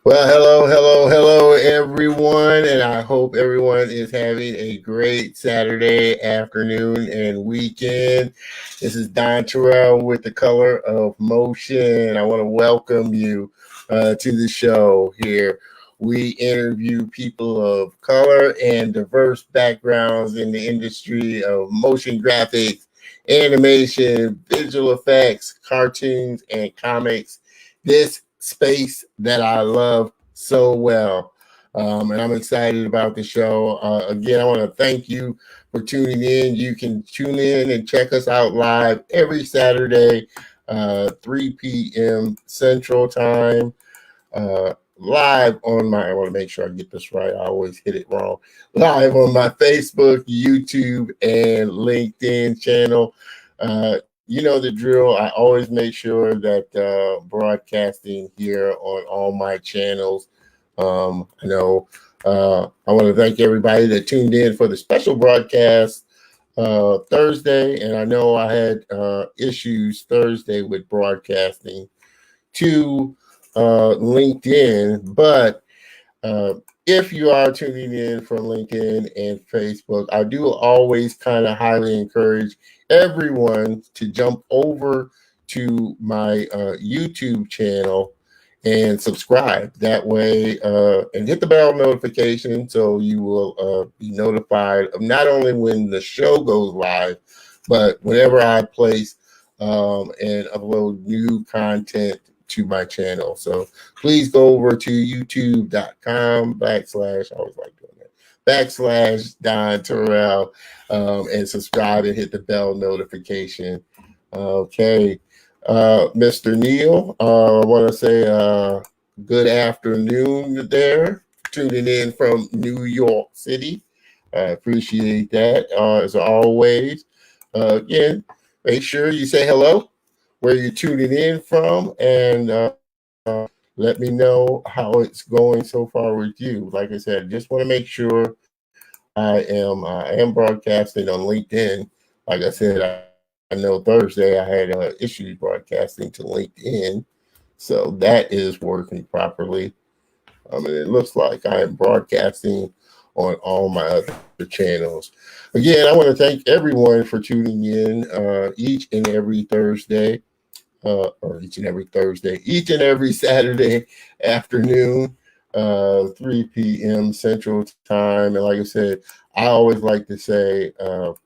Well, hello, everyone, and I hope everyone is having a great Saturday afternoon and weekend. This is Don Terrell with The Color of Motion. I want to welcome you to the show here. We interview people of color and diverse backgrounds in the industry of motion graphics, animation, visual effects, cartoons, and comics. This space that I love so well. And I'm excited about the show. Again, I want to thank you for tuning in. You can tune in and check us out live every Saturday, 3 p.m. Central Time. Live on I want to make sure I get this right. I always hit it wrong. Live on my Facebook, YouTube, and LinkedIn channel. You know the drill. I always make sure that broadcasting here on all my channels. I know I want to thank everybody that tuned in for the special broadcast Thursday. And I know I had issues Thursday with broadcasting to LinkedIn, but if you are tuning in from LinkedIn and Facebook, I do always kind of highly encourage everyone to jump over to my YouTube channel and subscribe. That way, and hit the bell notification so you will be notified of not only when the show goes live, but whenever I place and upload new content to my channel. So please go over to youtube.com/ I always like doing that, / Don Terrell, and subscribe and hit the bell notification. Okay. Mr. Neil, I want to say good afternoon there, tuning in from New York City. I appreciate that as always. Again, make sure you say hello, where you're tuning in from, and let me know how it's going so far with you. Like I said, just want to make sure I am broadcasting on LinkedIn. Like I said, I know Thursday I had issues broadcasting to LinkedIn, so that is working properly. I mean, it looks like I am broadcasting on all my other channels. Again, I want to thank everyone for tuning in each and every Thursday. Each and every Saturday afternoon, 3 p.m. Central Time. And like I said, I always like to say the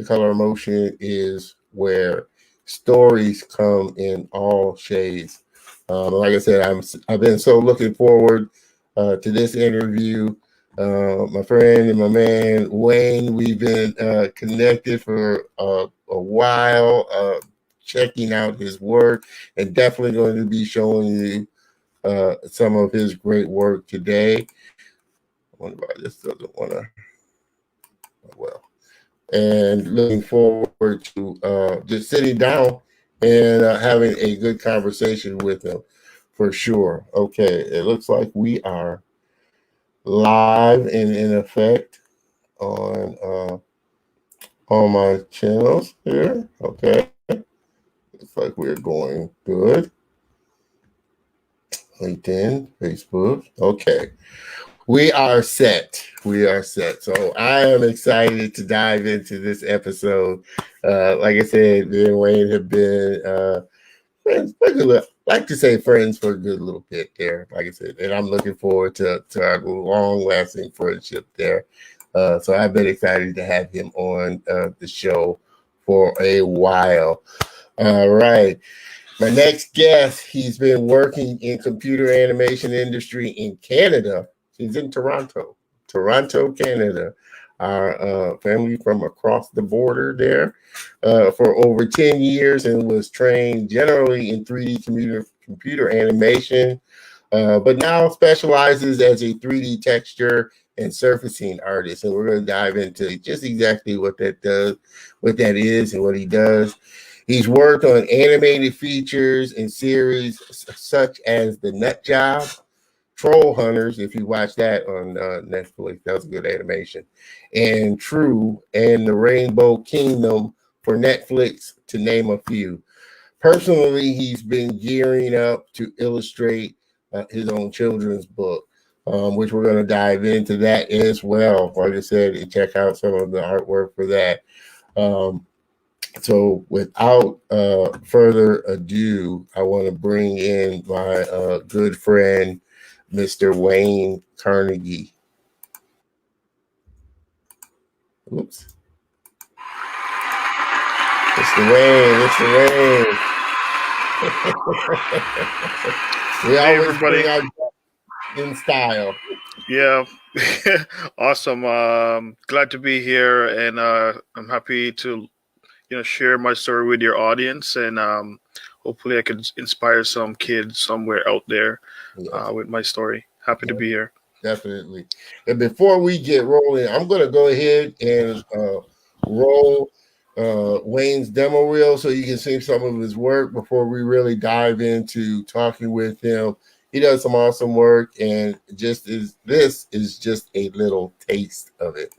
color of motion is where stories come in all shades. Like I said, I've been so looking forward to this interview. My friend and my man Wayne, we've been connected for a while. Checking out his work, and definitely going to be showing you some of his great work today. I wonder why this doesn't want to, well, and looking forward to just sitting down and having a good conversation with him for sure. Okay, it looks like we are live and in effect on my channels here. Okay. Looks like we're going good. LinkedIn, Facebook. Okay. We are set. So I am excited to dive into this episode. Like I said, me and Wayne have been friends, like to say friends for a good little bit there. Like I said, and I'm looking forward to our long-lasting friendship there. So I've been excited to have him on the show for a while. All right. My next guest, he's been working in computer animation industry in Canada. He's in Toronto, Canada. Our family from across the border there for over 10 years and was trained generally in 3D computer animation, but now specializes as a 3D texture and surfacing artist. And we're going to dive into just exactly what that does, what that is, and what he does. He's worked on animated features and series such as The Nut Job, Troll Hunters, if you watch that on Netflix, that was a good animation, and True, and The Rainbow Kingdom for Netflix, to name a few. Personally, he's been gearing up to illustrate his own children's book, which we're going to dive into that as well. Like I said, check out some of the artwork for that. So without further ado, I want to bring in my good friend, Mr. Wayne Carnegie. Oops. Mr. Wayne, Mr. Wayne. We Hey, always everybody. bring out in style. Yeah, awesome. Glad to be here, and I'm happy to share my story with your audience, and hopefully I can inspire some kids somewhere out there with my story. Happy to be here. Definitely. And before we get rolling, I'm going to go ahead and roll Wayne's demo reel so you can see some of his work before we really dive into talking with him. He does some awesome work, and this is just a little taste of it.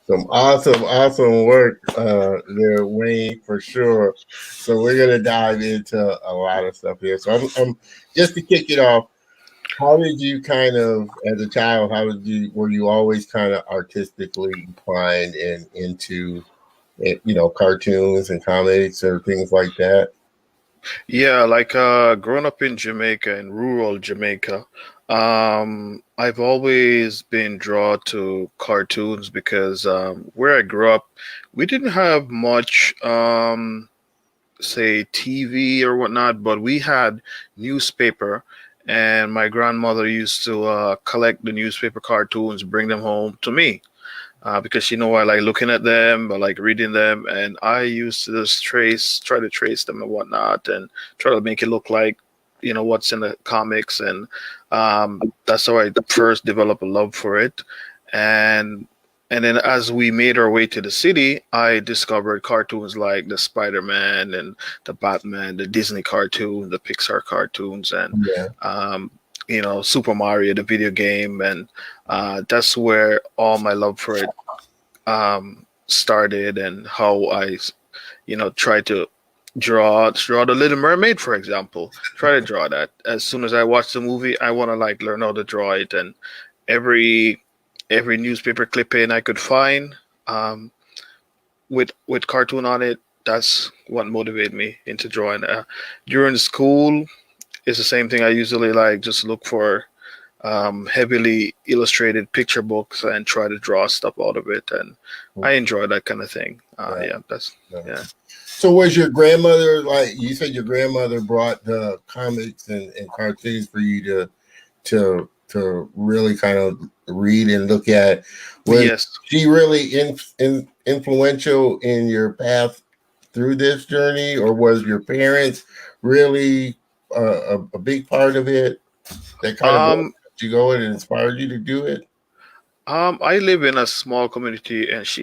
Some awesome work there, Wayne, for sure. So we're gonna dive into a lot of stuff here. So I'm just to kick it off. How did you kind of, as a child, were you always kind of artistically inclined and into, cartoons and comics or things like that? Yeah, like growing up in Jamaica, in rural Jamaica, I've always been drawn to cartoons because where I grew up, we didn't have much, say, TV or whatnot, but we had newspaper, and my grandmother used to collect the newspaper cartoons, bring them home to me because I like looking at them, I like reading them, and I used to just try to trace them and whatnot, and try to make it look like what's in the comics, and that's how I first developed a love for it, and then as we made our way to the city, I discovered cartoons like the Spider-Man and the Batman, the Disney cartoon, the Pixar cartoons, and Yeah. Super Mario, the video game, and that's where all my love for it started, and how I, tried to draw the Little Mermaid, for example. Try to draw that. As soon as I watch the movie, I want to like learn how to draw it, and every newspaper clipping I could find with cartoon on it. That's what motivated me into drawing. During school, it's the same thing. I usually like just look for heavily illustrated picture books and try to draw stuff out of it, and I enjoy that kind of thing. Yeah. So was your grandmother, like you said, your grandmother brought the comics and cartoons for you to to really kind of read and look at. Was Yes. she really influential in your path through this journey, or was your parents really a big part of it that kind of Um, you go and inspired you to do it? I live in a small community, and I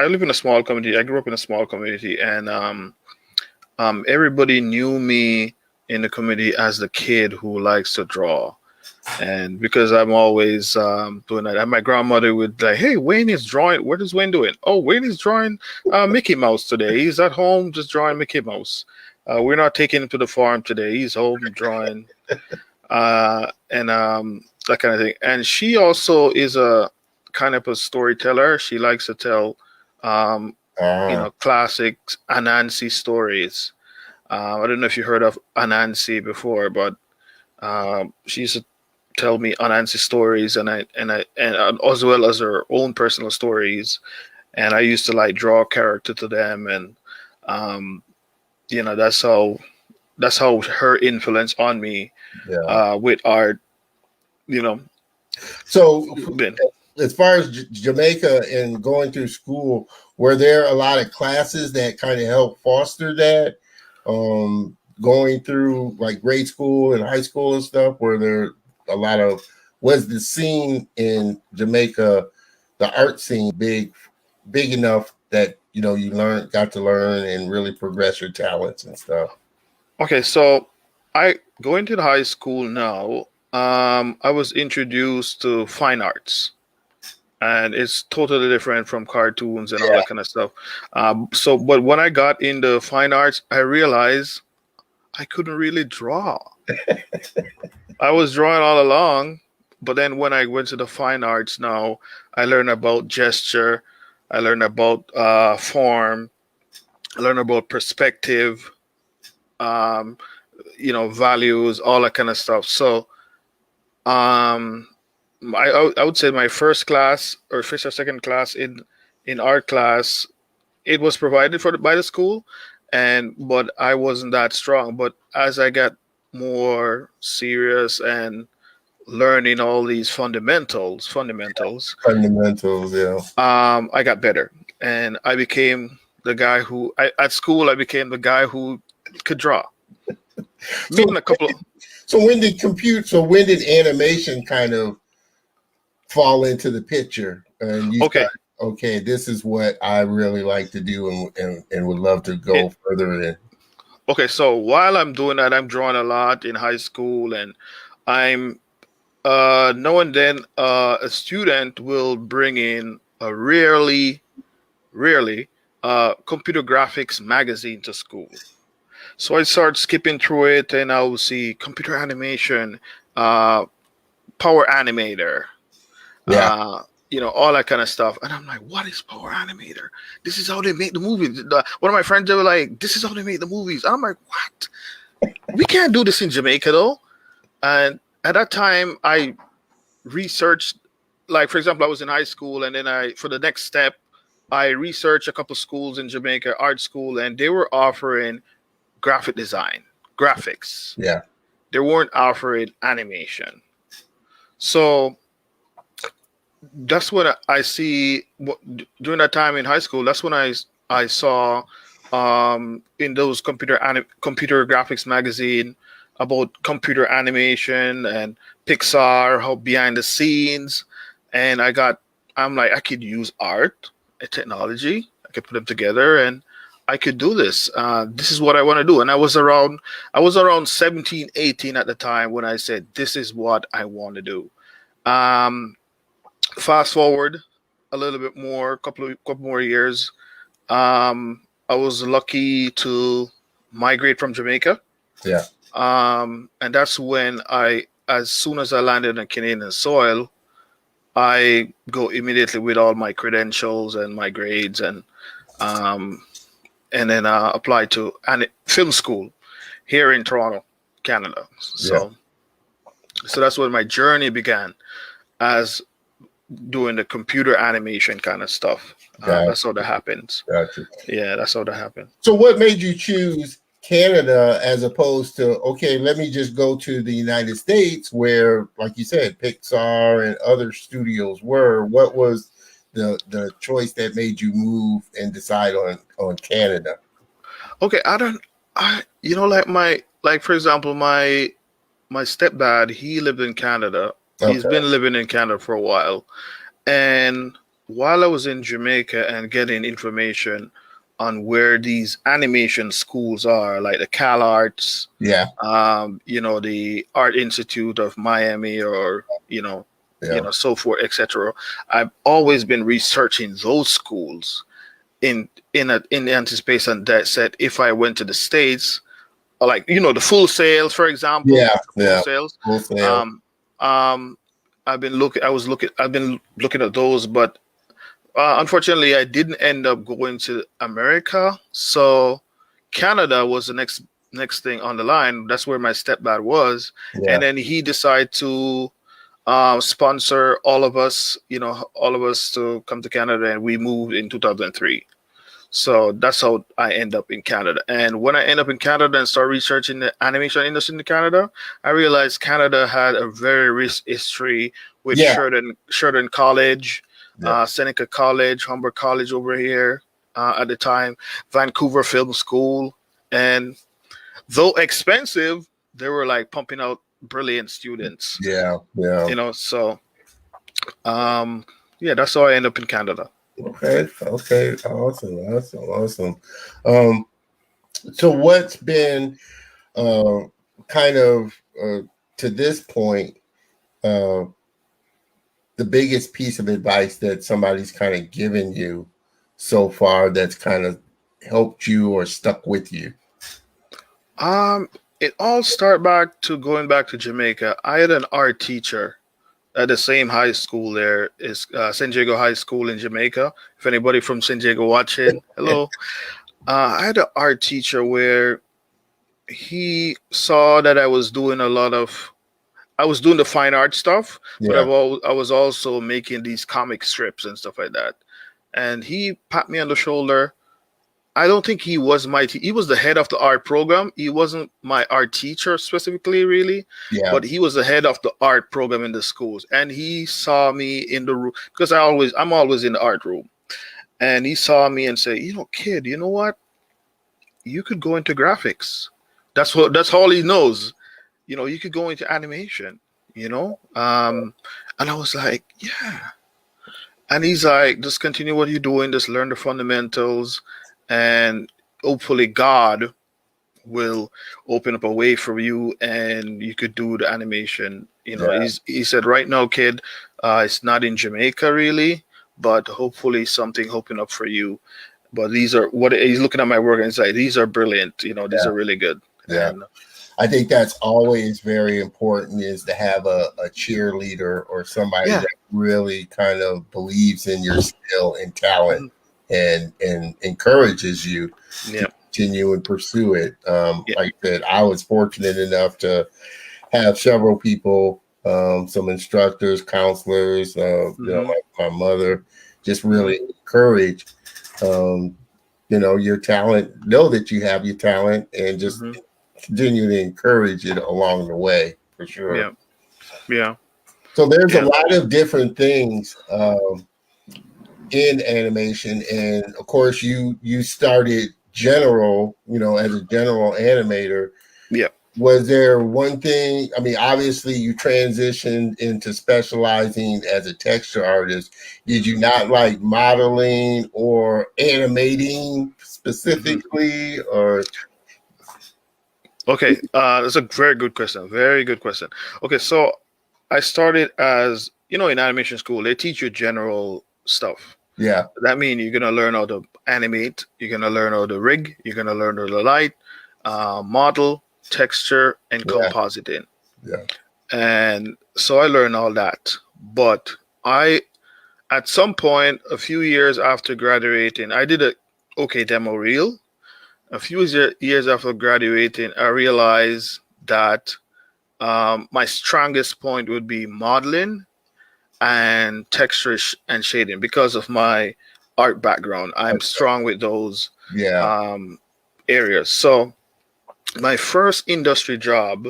live in a small community. I grew up in a small community, and everybody knew me in the community as the kid who likes to draw. And because I'm always doing that, and my grandmother would like, "Hey, Wayne is drawing. What is Wayne doing? Oh, Wayne is drawing Mickey Mouse today. He's at home just drawing Mickey Mouse. We're not taking him to the farm today. He's home drawing." And that kind of thing. And she also is a kind of a storyteller. She likes to tell, classics Anansi stories. I don't know if you heard of Anansi before, but she used to tell me Anansi stories, and as well as her own personal stories. And I used to like draw a character to them, and that's how her influence on me with art, you know. So, Been. as far as Jamaica and going through school, were there a lot of classes that kind of helped foster that? Going through like grade school and high school and stuff, were there a lot of, was the scene in Jamaica, the art scene, big enough that you got to learn and really progress your talents and stuff? Okay, so I go into the high school now. I was introduced to fine arts, and it's totally different from cartoons and all that kind of stuff. But when I got into fine arts, I realized I couldn't really draw. I was drawing all along, but then when I went to the fine arts now, I learned about gesture, I learned about form, I learned about perspective, values, all that kind of stuff. So, I would say my first class or first or second class in art class, it was provided by the school, but I wasn't that strong. But as I got more serious and learning all these fundamentals, Yeah. I got better, and I became the guy at school I became the guy who could draw. So, Meeting a couple of when did animation kind of fall into the picture, and you okay. thought, okay, this is what I really like to do, and would love to go further in? Okay, so while I'm doing that, I'm drawing a lot in high school, and I'm now and then a student will bring in a rarely computer graphics magazine to school. So I start skipping through it, and I will see computer animation, Power Animator, Yeah. all that kind of stuff. And I'm like, what is Power Animator? This is how they make the movies. One of my friends, they were like, this is how they make the movies. And I'm like, what? We can't do this in Jamaica, though. And at that time, I researched, like, for example, I was in high school, and then for the next step, I researched a couple schools in Jamaica, art school, and they were offering graphic design, graphics. Yeah. They weren't offering animation. So that's when I see during that time in high school. That's when I saw in those computer graphics magazine about computer animation and Pixar, how behind the scenes, and I'm like, I could use art and technology. I could put them together, and I could do this. This is what I want to do. And I was around 17, 18 at the time when I said, this is what I want to do. Fast forward a little bit more, couple more years. I was lucky to migrate from Jamaica. Yeah. And that's when as soon as I landed on Canadian soil, I go immediately with all my credentials and my grades, and then apply to film school here in Toronto, Canada. So that's when my journey began, as doing the computer animation kind of stuff. That's how that happens. Gotcha. Yeah, that's how that happened. So what made you choose Canada as opposed to, okay, let me just go to the United States where, like you said, Pixar and other studios were? What was the choice that made you move and decide on Canada? Okay, like for example, my stepdad, he lived in Canada. He's Okay. been living in Canada for a while. And while I was in Jamaica and getting information on where these animation schools are, like the Cal Arts, Yeah. the Art Institute of Miami, or Yeah. so forth, etc. I've always been researching those schools in the anticipation that said if I went to the States, like the Full Sails, for example, Yeah. the Full Yeah. Sails. Full Sail. Um, um, I've been looking at those, but unfortunately, I didn't end up going to America. So Canada was the next thing on the line. That's where my stepdad was, Yeah. and then he decided to sponsor all of us to come to Canada, and we moved in 2003. So that's how I end up in Canada. And when I end up in Canada and start researching the animation industry in Canada, I realized Canada had a very rich history with Yeah. Sheridan College, Yeah. Seneca College, Humber College over here at the time, Vancouver Film School. And though expensive, they were like pumping out brilliant students, Yeah. Yeah. So yeah, that's how I end up in Canada. Okay. Okay. Awesome. Awesome. Awesome. Um, so what's been uh, kind of to this point uh, the biggest piece of advice that somebody's kind of given you so far that's kind of helped you or stuck with you? Um, it all start back to going back to Jamaica. I had an art teacher at the same high school there is San Diego High School in Jamaica. If anybody from San Diego watching, hello. I had an art teacher where he saw that I was doing the fine art stuff, but Yeah. I was also making these comic strips and stuff like that. And he pat me on the shoulder. I don't think he was he was the head of the art program. He wasn't my art teacher specifically, really, Yeah. but he was the head of the art program in the schools. And he saw me in the room because I'm always in the art room. And he saw me and said, kid, you know what? You could go into graphics. That's all he knows. You could go into animation, and I was like, yeah. And he's like, just continue what you're doing, just learn the fundamentals, and hopefully God will open up a way for you and you could do the animation. Yeah. He said, right now, kid, it's not in Jamaica really, but hopefully something open up for you. But these are what he's looking at my work and he's like, these are brilliant, these Yeah. are really good. Yeah. And I think that's always very important, is to have a cheerleader or somebody yeah. that really kind of believes in your skill and talent Mhm. and encourages you to Yeah. continue and pursue it. Yeah. Like I said, I was fortunate enough to have several people, some instructors, counselors, Hmm. like my mother, just Hmm. really encourage, um, your talent, know that you have your talent, and just Hmm. continue to encourage it along the way, for sure. Yeah. Yeah. So there's a Yeah. lot of different things in animation, and of course, you started general, as a general animator. Yeah. Was there one thing? I mean, obviously, you transitioned into specializing as a texture artist. Did you not like modeling or animating Hmm. specifically, or? Okay. That's a very good question. Very good question. Okay. So I started as, in animation school, they teach you general stuff. Yeah. That means you're gonna learn how to animate, you're gonna learn how to rig, you're gonna learn how to light, model, texture, and Yeah. compositing. Yeah. And so I learned all that. But I, at some point, a few years after graduating, I did a okay demo reel. A few years after graduating, I realized that my strongest point would be modeling and texture and shading because of my art background. I'm strong with those Yeah. um, areas. So My first industry job,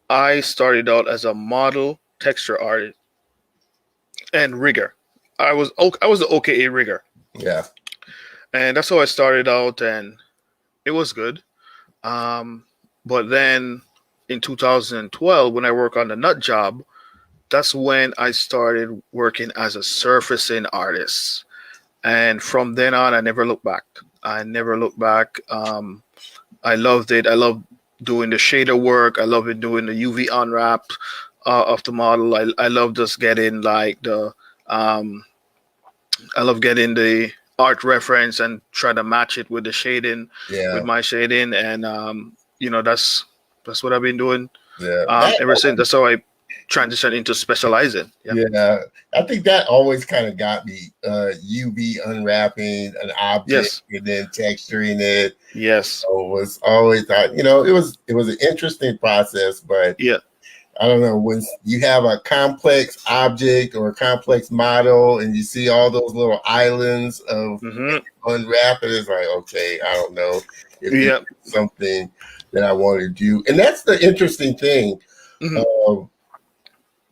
I started out as a model texture artist and rigger. I was the OKA rigger, Yeah. and that's how I started out, and it was good. Um, but then in 2012, when I worked on the nut job, that's when I started working as a surfacing artist. And from then on, I never looked back. I never looked back. I loved it. I loved doing the shader work. I loved it doing the UV unwrap of the model. I love just getting like um, I love getting the art reference and try to match it with the shading, with Yeah. my shading, and that's what I've been doing Yeah. That ever since. That's how I transitioned into specializing. Yeah. Yeah, I think that always kind of got me. UV unwrapping an object Yes. and then texturing it. Yes. So was always thought, it was an interesting process, but Yeah. I don't know, when you have a complex object or a complex model and you see all those little islands of Hmm. unwrap it, it's like, okay, I don't know if this Yeah. is something that I want to do. And that's the interesting thing. Hmm. Um,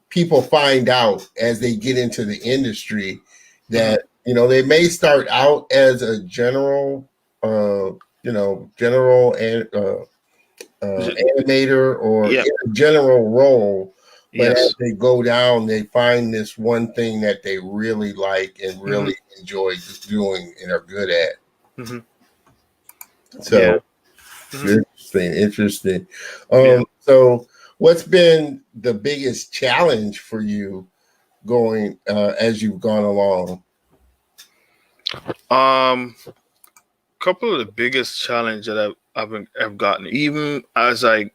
People find out as they get into the industry Hmm. that they may start out as a general and animator or Yeah. in a general role, but as Yes. they go down they find this one thing that they really like and Hmm. really enjoy doing and are good at. Hmm. So Yeah. Hmm. interesting. Yeah. So what's been the biggest challenge for you going as you've gone along? Um, Couple of the biggest challenge that I've gotten, even as I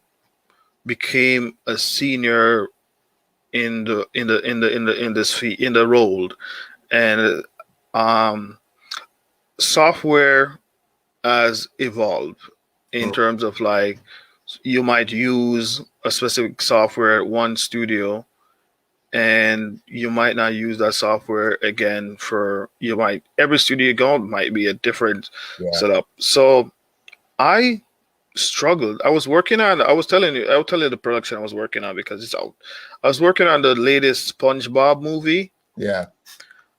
became a senior in this in the role, and um, software has evolved in terms of like you might use a specific software at one studio and you might not use that software again for you might every studio you go might be a different Yeah, setup. So I struggled. I was telling you I'll tell you the production I was working on because it's out. I was working on the latest SpongeBob movie. yeah,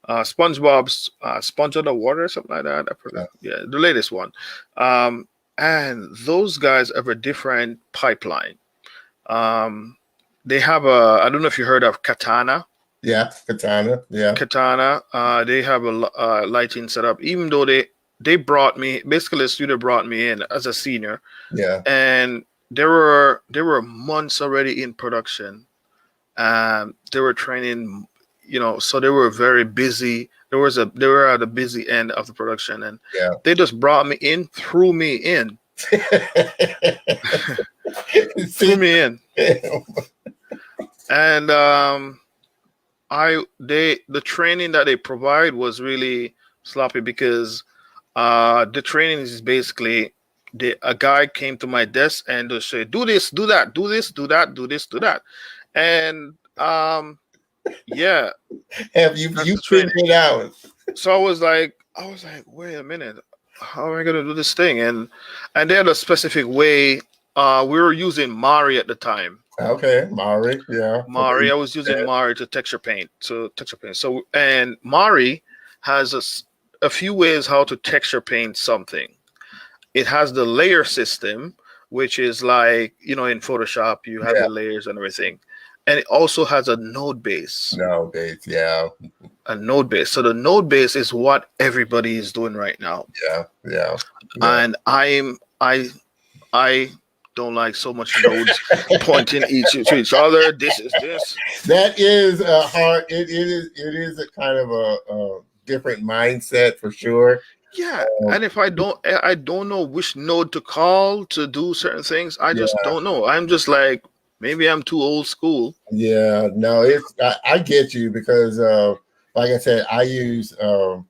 SpongeBob's Sponge on the Water or something like that. I yeah, forgot. Yeah, the latest one. Um, and those guys have a different pipeline. Um, they have a I don't know if you heard of Katana. yeah. Katana, yeah, Katana. They have a lighting setup. Even though they brought me basically the studio brought me in as a senior, yeah, and there were months already in production. They were training, so they were very busy. They were at the busy end of the production, and yeah. they just brought me in, threw me in, threw See, me in, and the training that they provide was really sloppy because the training is basically a guy came to my desk and just said, "Do this, do that, do this, do that, do this, do that," and yeah, have you that's you the figured training. it out? So I was like, wait a minute, how am I gonna do this thing? And they had a specific way. We were using Mari at the time. Okay, Mari, yeah. Mari, I was using That, Mari to texture paint. So and Mari has a few ways how to texture paint something. It has the layer system, which is like in Photoshop you have yeah, the layers and everything, and it also has a node base. nowadays, yeah, A node base. So the node base is what everybody is doing right now. yeah, yeah, yeah. And I don't like so much nodes pointing each to each other. This is this. That is a hard. It is a kind of a different mindset for sure. Yeah. And if I don't know which node to call to do certain things, I just Yeah, don't know. I'm just like maybe I'm too old school. yeah. No, I get you because like I said, I use uh,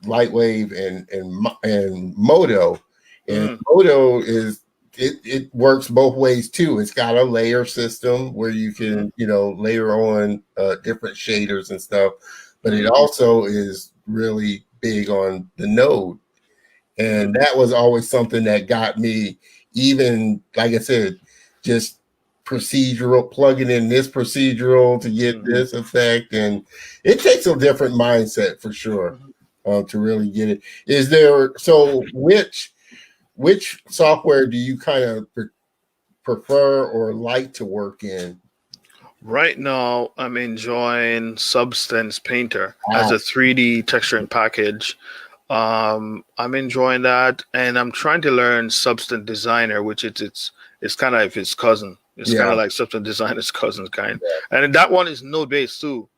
Lightwave and Moto, and Mm, Moto it works both ways too. It's got a layer system where you mm-hmm, can layer on different shaders and stuff, but it mm-hmm, also is really big on the node. And that was always something that got me, even like I said, just procedural, plugging in this procedural to get this effect. And it takes a different mindset for sure to really get it. Is there, so which software do you kind of prefer or like to work in? Right now, I'm enjoying Substance Painter as a 3D texturing package. I'm enjoying that, and I'm trying to learn Substance Designer, which it's kind of its cousin. It's kind of like Substance Designer's cousin kind, and that one is node based too.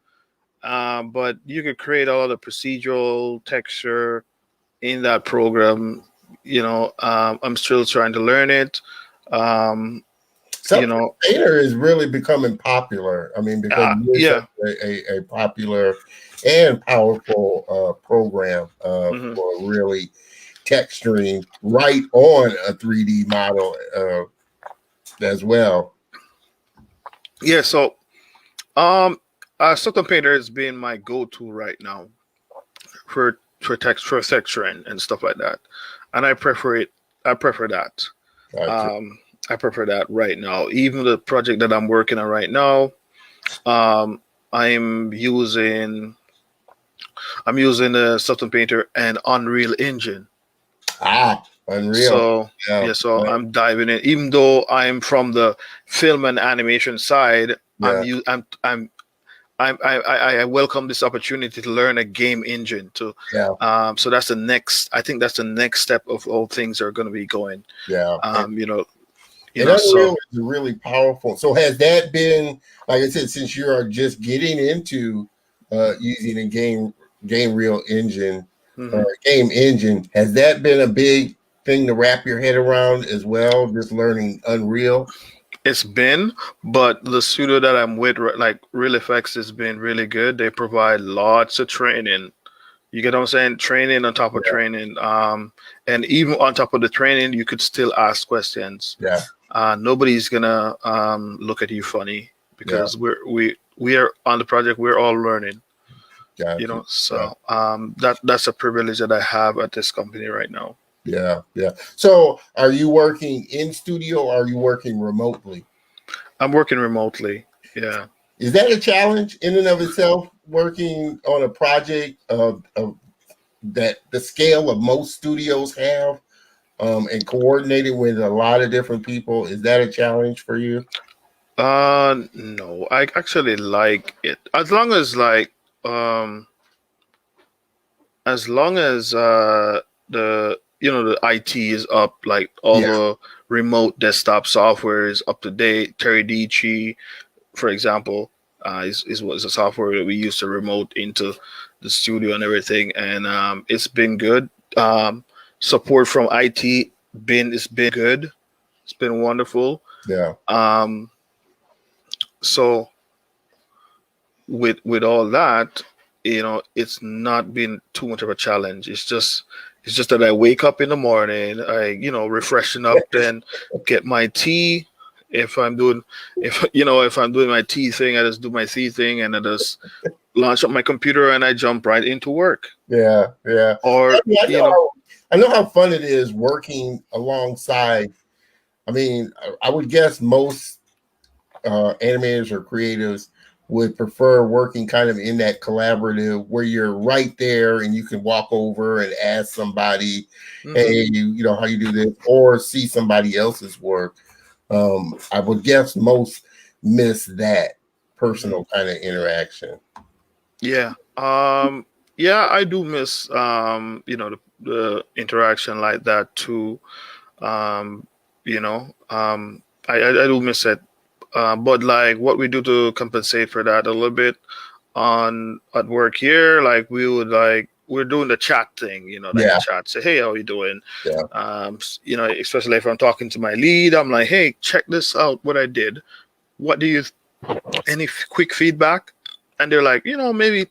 But you could create all the procedural texture in that program. I'm still trying to learn it. Substance Painter is really becoming popular. I mean, because it's a popular and powerful program for really texturing right on a 3D model as well. Yeah, so Substance Painter has been my go-to right now for texturing and stuff like that, and I prefer it. I prefer that. Gotcha. I prefer that right now. Even the project that I'm working on right now, I'm using the Substance Painter and Unreal Engine. Unreal. So I'm diving in. Even though I'm from the film and animation side, I welcome this opportunity to learn a game engine too. So that's the next. I think that's the next step of all things are going to be going. Unreal is really powerful. So has that been, like I said, since you are just getting into using a game real engine or game engine, has that been a big thing to wrap your head around as well? Just learning Unreal. It's been, but the studio that I'm with, like Real Effects, has been really good. They provide lots of training. You get what I'm saying? Training on top of training. And even on top of the training, you could still ask questions. Nobody's gonna look at you funny because we are on the project. We're all learning. So that's a privilege that I have at this company right now. So are you working in studio or are you working remotely? I'm working remotely. Yeah. Is that a challenge in and of itself, working on a project of that the scale of most studios have and coordinated with a lot of different people? Is that a challenge for you? No, I actually like it. As long as the the IT is up, like all the remote desktop software is up to date. Teradici, for example, is a software that we use to remote into the studio and everything, and it's been good. Support from IT has been good. It's been wonderful. So with all that, it's not been too much of a challenge. It's just that I wake up in the morning, I refreshing up, then get my tea. If I'm doing my tea thing, I just do my tea thing, and I just launch up my computer and I jump right into work. Or I know how fun it is working alongside. I mean, I would guess most animators or creatives would prefer working kind of in that collaborative where you're right there and you can walk over and ask somebody, hey, how you do this, or see somebody else's work. I would guess most miss that personal kind of interaction. I do miss the interaction like that too. I do miss it. But like what we do to compensate for that a little bit at work here, like we're doing the chat thing, the chat, say, hey, how you doing? Especially if I'm talking to my lead, I'm like, hey, check this out, what I did. What do you, any quick feedback? And they're like, maybe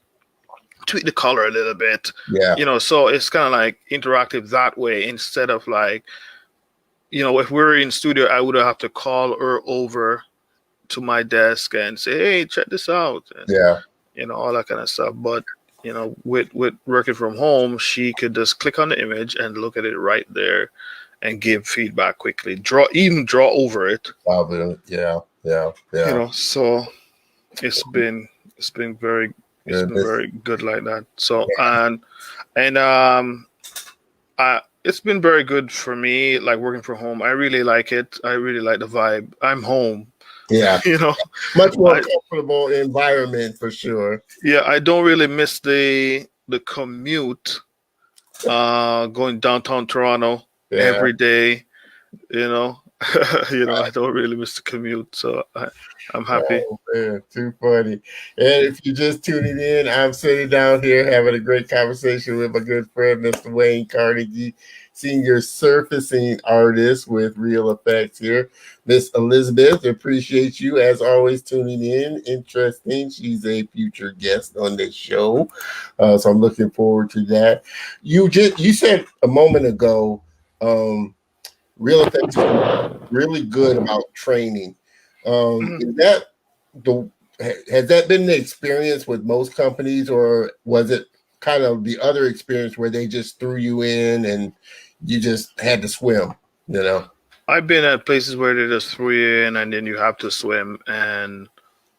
tweak the color a little bit. So it's kind of like interactive that way instead of like, if we're in studio, I would have to call her over to my desk and say, hey, check this out. And, all that kind of stuff. But with working from home, she could just click on the image and look at it right there and give feedback quickly. Draw over it. Yeah, yeah, yeah. So it's been it's been very it's been Goodness. very good like that. So and it's been very good for me, like working from home. I really like it. I really like the vibe. I'm home. Yeah, you know, much more I comfortable environment for sure. I don't really miss the commute going downtown Toronto Yeah. every day, you know. I don't really miss the commute, so I'm happy. Oh man, too funny. And if you're just tuning in, I'm sitting down here having a great conversation with my good friend, Mr. Wayne Carnegie, senior surfacing artist with Real Effects here. Miss Elizabeth, appreciate you as always tuning in. Interesting. She's a future guest on this show. So I'm looking forward to that. You said a moment ago, Real Effects is really good about training. Mhm. Is that the has that been the experience with most companies, or was it kind of the other experience where they just threw you in and you just had to swim? You know? I've been at places where they just throw you in and then you have to swim. And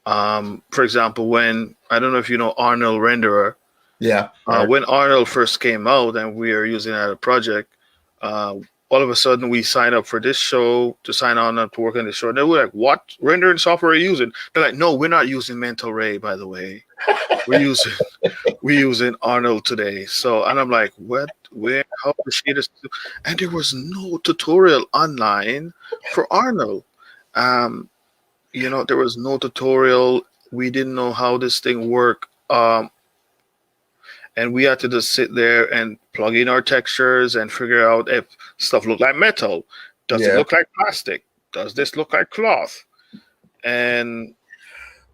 for example, when I don't know if you know Arnold Renderer, Yeah. All right. when Arnold first came out and we were using it at a project, uh, all of a sudden we signed up for this show to sign on to work on this show. And they were like, "What rendering software are you using?" They're like, "No, we're not using Mental Ray, by the way. We're using we're using Arnold today." So, and I'm like, "What? Where? How the shit is?" And there was no tutorial online for Arnold. Um, there was no tutorial. We didn't know how this thing worked. And we had to just sit there and plug in our textures and figure out if stuff look like metal. Does it Yeah. look like plastic? Does this look like cloth? And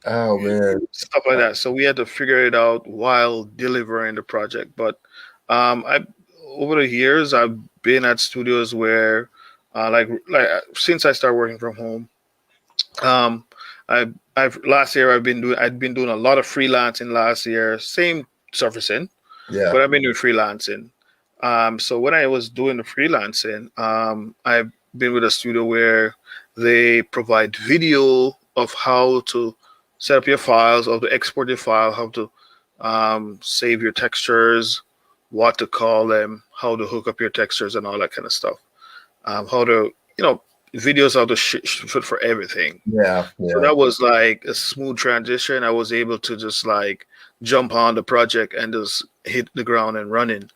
Oh man. stuff like that. So we had to figure it out while delivering the project. But I over the years I've been at studios where since I started working from home, um, I've last year I'd been doing a lot of freelancing last year, same surfacing, Yeah. but I've been doing freelancing. So when I was doing the freelancing, I've been with a studio where they provide video of how to set up your files, how to export your file, how to save your textures, what to call them, how to hook up your textures, and all that kind of stuff. How to, videos how to shoot for everything. Yeah. So Yeah. that was like a smooth transition. I was able to just like jump on the project and just hit the ground and running.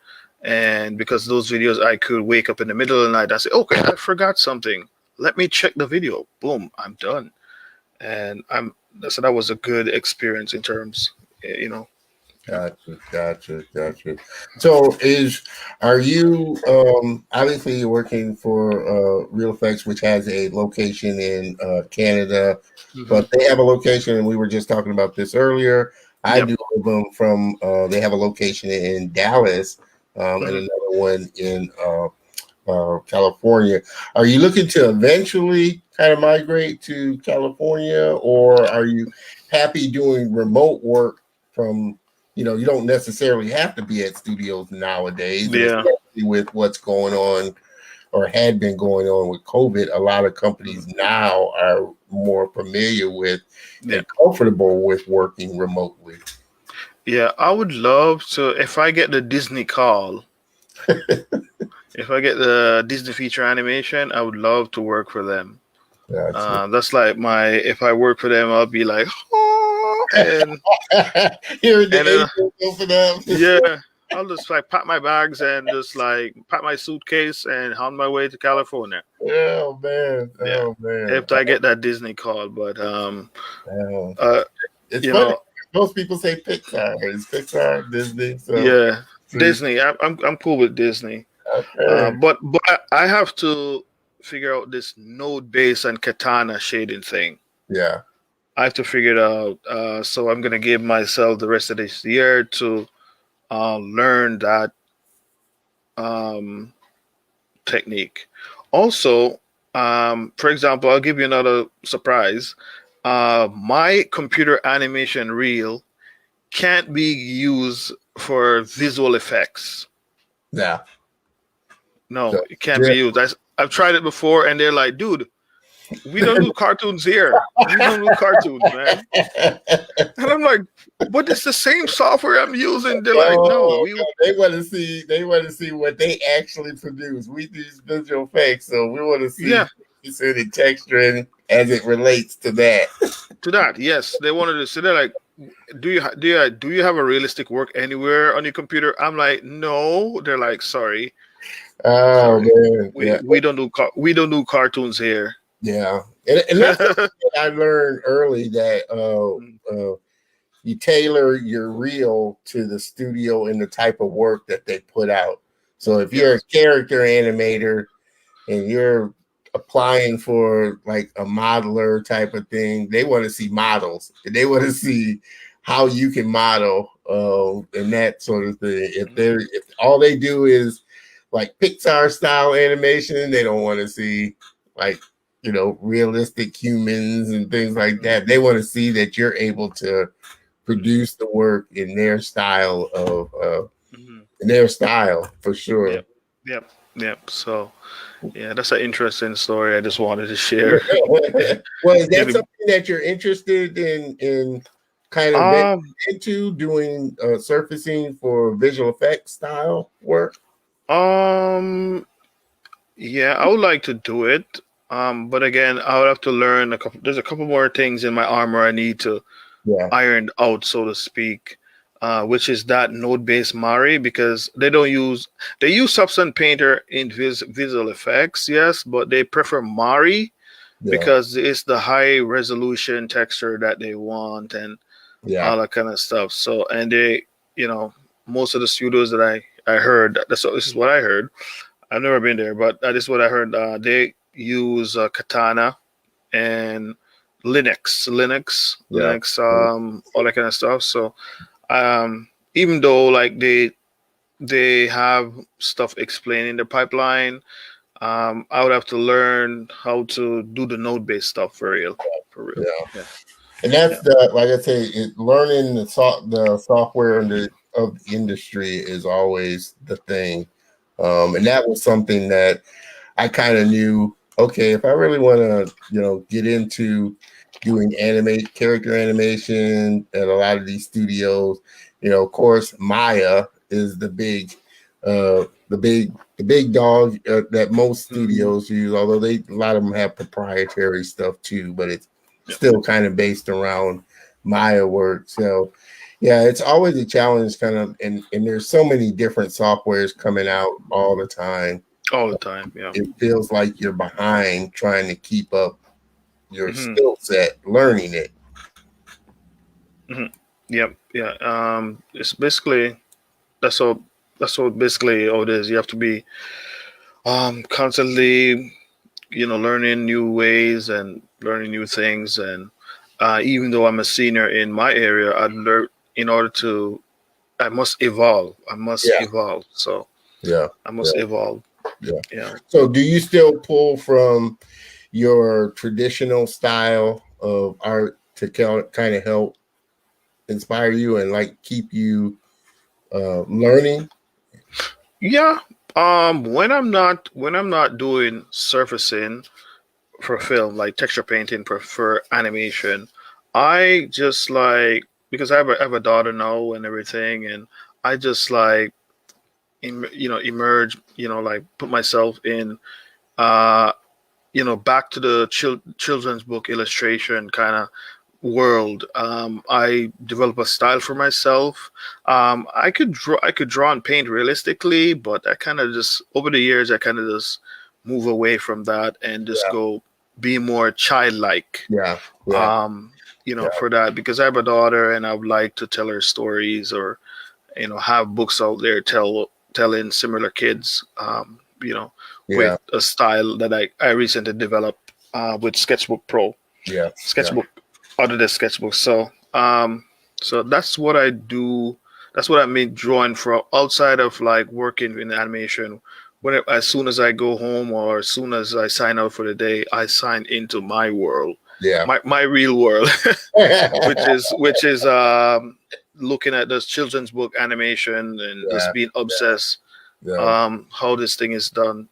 And because those videos, I could wake up in the middle of the night and say, okay, I forgot something. Let me check the video. Boom, I'm done. And so that was a good experience in terms, yeah. Gotcha. So are you obviously you're working for Real Effects, which has a location in Canada, Hmm. but they have a location, and we were just talking about this earlier. I Yep. do them from they have a location in Dallas, and Hmm. another one in California. Are you looking to eventually kind of migrate to California, or are you happy doing remote work from, you don't necessarily have to be at studios nowadays, and Yeah. especially with what's going on or had been going on with COVID, a lot of companies now are more familiar with Yeah. and comfortable with working remotely. Yeah. I would love to, if I get the Disney call, if I get the Disney feature animation, I would love to work for them. Gotcha. That's like if I work for them, I'll be like, oh, Hearing the and then angels open up. yeah, I'll just like pack my bags and just like pack my suitcase and on my way to California. Oh man, Yeah, oh man. if I get that Disney call, but Oh. uh, It's you funny. know, Most people say Pixar. It's Pixar, Disney. So yeah, Disney. I'm cool with Disney. okay. But I have to figure out this node base and katana shading thing. Yeah. I have to figure it out. So I'm gonna give myself the rest of this year to learn that um, technique. Also, for example, I'll give you another surprise. My computer animation reel can't be used for visual effects. Yeah. No, So, it can't be used. I've tried it before, and they're like, "Dude, we don't do cartoons here. We don't do cartoons, man." And I'm like, "But it's the same software I'm using." They're like, "No, oh, we." no, they want to see. They want to see what they actually produce. We do visual effects, so we want to see Yeah, the texture as it relates to that. to that. Yes, they wanted to. So they're like, do you have a realistic work anywhere on your computer? I'm like, no. They're like, sorry, Oh sorry, man, yeah, we don't do cartoons here. yeah, and that's something that I learned early that you tailor your reel to the studio and the type of work that they put out. So if you're a Yes. character animator and you're applying for like a modeler type of thing, they want to see models and they want to see how you can model and that sort of thing. If all they do is like Pixar style animation, they don't want to see like realistic humans and things like that. They want to see that you're able to produce the work in their style in their style for sure. Yep. Yep. Yep. So, yeah, that's an interesting story. I just wanted to share. Well, is that If it- something that you're interested in kind of um. into doing surfacing for visual effects style work? Um. Yeah, I would like to do it. But again, I would have to learn a couple. There's a couple more things in my armor I need to Yeah, ironed out, so to speak, which is that node-based Mari, because they use Substance Painter in visual effects, yes, but they prefer Mari yeah, because it's the high resolution texture that they want and yeah, all that kind of stuff. So, and they, you know, most of the studios that I heard, this is what I heard. I've never been there, but that is what I heard. They use Katana and yeah, Linux, all that kind of stuff. So, even though like they have stuff explained in the pipeline, I would have to learn how to do the node-based stuff for real. yeah. Yeah, And that's yeah. the like I say, learning the software of the industry is always the thing. And that was something that I kind of knew, okay, if I really want to, get into doing character animation at a lot of these studios, of course, Maya is the big dog that most Mhm. studios use, although a lot of them have proprietary stuff too, but it's Yeah. still kind of based around Maya work. So yeah, it's always a challenge kind of, and there's so many different softwares coming out all the time. All the time. Yeah. It feels like you're behind trying to keep up your Hmm. skill set learning it. Hmm. Yep. Yeah. It's basically that's all. That's what basically all it is. You have to be constantly, learning new ways and learning new things. And even though I'm a senior in my area, I've learned in order to, I must evolve. I must Yeah, evolve. So yeah, I yeah, must evolve. yeah. Yeah. So do you still pull from your traditional style of art to kind of help inspire you and like keep you learning? Yeah. When I'm not doing surfacing for film, like texture painting for animation, I just like, because I have a daughter now and everything, and I just like emerge, like put myself in, uh, back to the children's book illustration kind of world. I develop a style for myself. I could draw and paint realistically, but I kind of just over the years I kind of just move away from that and just Yeah, go be more childlike. yeah, yeah, Um, yeah, for that, because I have a daughter and I would like to tell her stories, or have books out there telling similar kids, with yeah, a style that I recently developed with Sketchbook Pro, yeah, yeah, Sketchbook Autodesk Sketchbook. So that's what I do. That's what I mean drawing from outside of like working in animation. As soon as I go home or as soon as I sign out for the day, I sign into my world, yeah. my real world, which is looking at those children's book animation and Yeah, just being obsessed yeah. how this thing is done,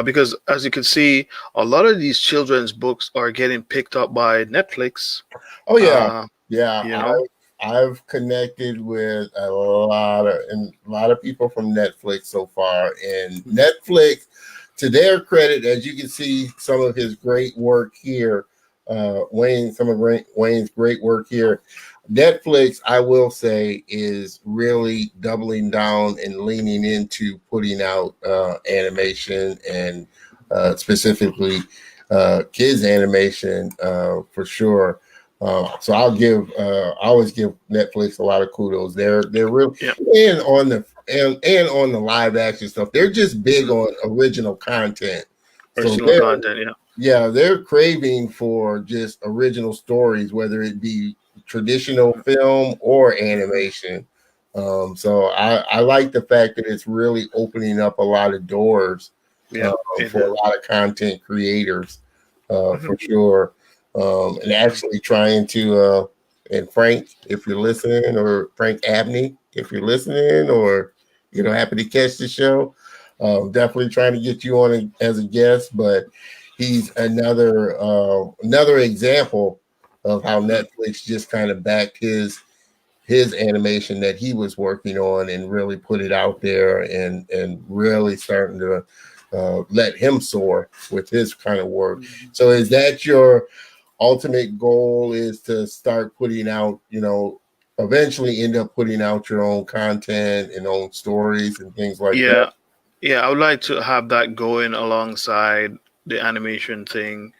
because as you can see, a lot of these children's books are getting picked up by Netflix. Oh yeah, Uh, yeah. you know, I've connected with a lot of people from Netflix so far, and Netflix, to their credit, as you can see, some of his great work here, Wayne's great work here. Netflix, I will say, is really doubling down and leaning into putting out animation and specifically kids animation for sure. So I always give Netflix a lot of kudos. They're really yeah, and on the live action stuff. They're just big on original content. So original content. Yeah. they're craving for just original stories, whether it be traditional film or animation. So I like the fact that it's really opening up a lot of doors Yeah, it for a is. lot of content creators, Mhm. for sure. And actually trying to, and Frank, if you're listening, or Frank Abney, if you're listening, or happy to catch the show, definitely trying to get you on as a guest. But he's another example of how Mhm. Netflix just kind of backed his animation that he was working on and really put it out there and really starting to let him soar with his kind of work. So is that your ultimate goal, is to start putting out, eventually end up putting out your own content and own stories and things like that? Yeah, yeah. I would like to have that going alongside the animation thing,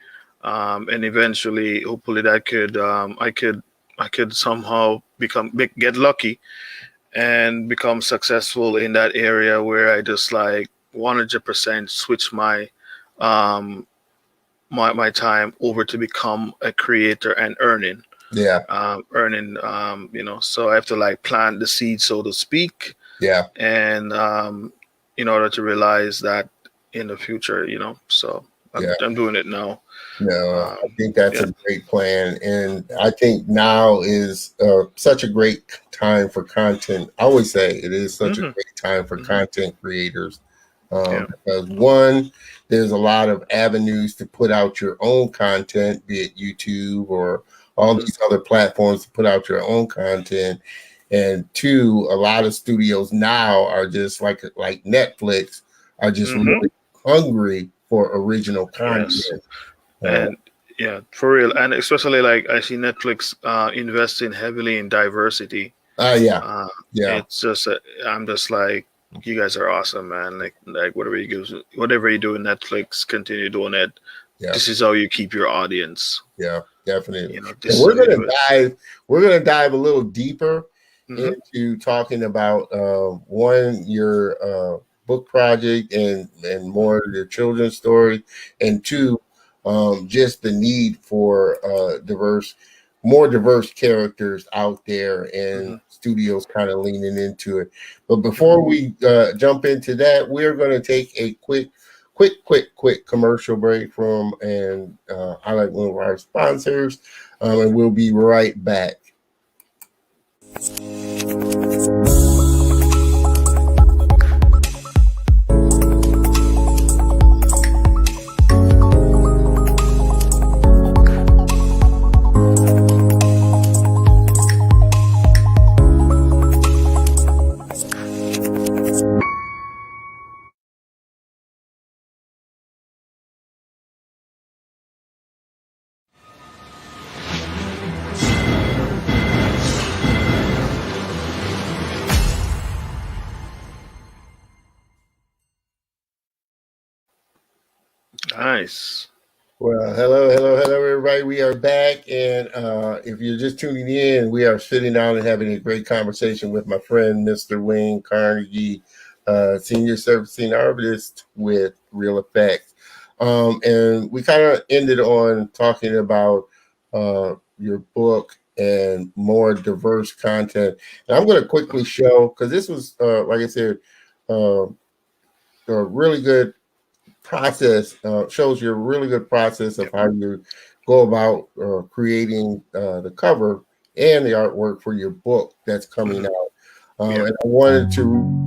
and eventually, hopefully, that I could somehow get lucky and become successful in that area where I just like 100% switch um my time over to become a creator and Yeah, so I have to like plant the seed, so to speak, yeah. and in order to realize that in the future, so Yeah. I'm doing it now. No, I um think that's yeah. a great plan. And I think now is such a great time for content. I always say it is such a Hmm. great time for Hmm. content creators, Yeah. because one, there's a lot of avenues to put out your own content, be it YouTube or all Hmm. these other platforms to put out your own content. And two, a lot of studios now are just like Netflix, are just Hmm. really hungry for original Yes. content. Uh, And yeah, for real, and especially like I see Netflix investing heavily in diversity. yeah, uh yeah, it's just I'm just like, you guys are awesome, man. Like whatever you do in Netflix, continue doing it. yeah, This is how you keep your audience. yeah, definitely. This And is how you do it. we're gonna dive a little deeper Hmm. into talking about one, your book project and more of your children's story, and two, just the need for more diverse characters out there, Hmm. and studios kind of leaning into it. But Hmm. before we jump into that, we're going to take a quick commercial break from and highlight one of our sponsors, and we'll be right back. Nice. Well, hello, everybody. We are back, and if you're just tuning in, we are sitting down and having a great conversation with my friend, Mr. Wayne Carnegie, senior servicing artist with Real Effects. And we kind of ended on talking about your book and more diverse content. And I'm going to quickly show, because this was, like I said, uh, a really good process, shows you a really good process of Yep. how you go about creating the cover and the artwork for your book that's coming Hmm. out. Yeah. And I wanted to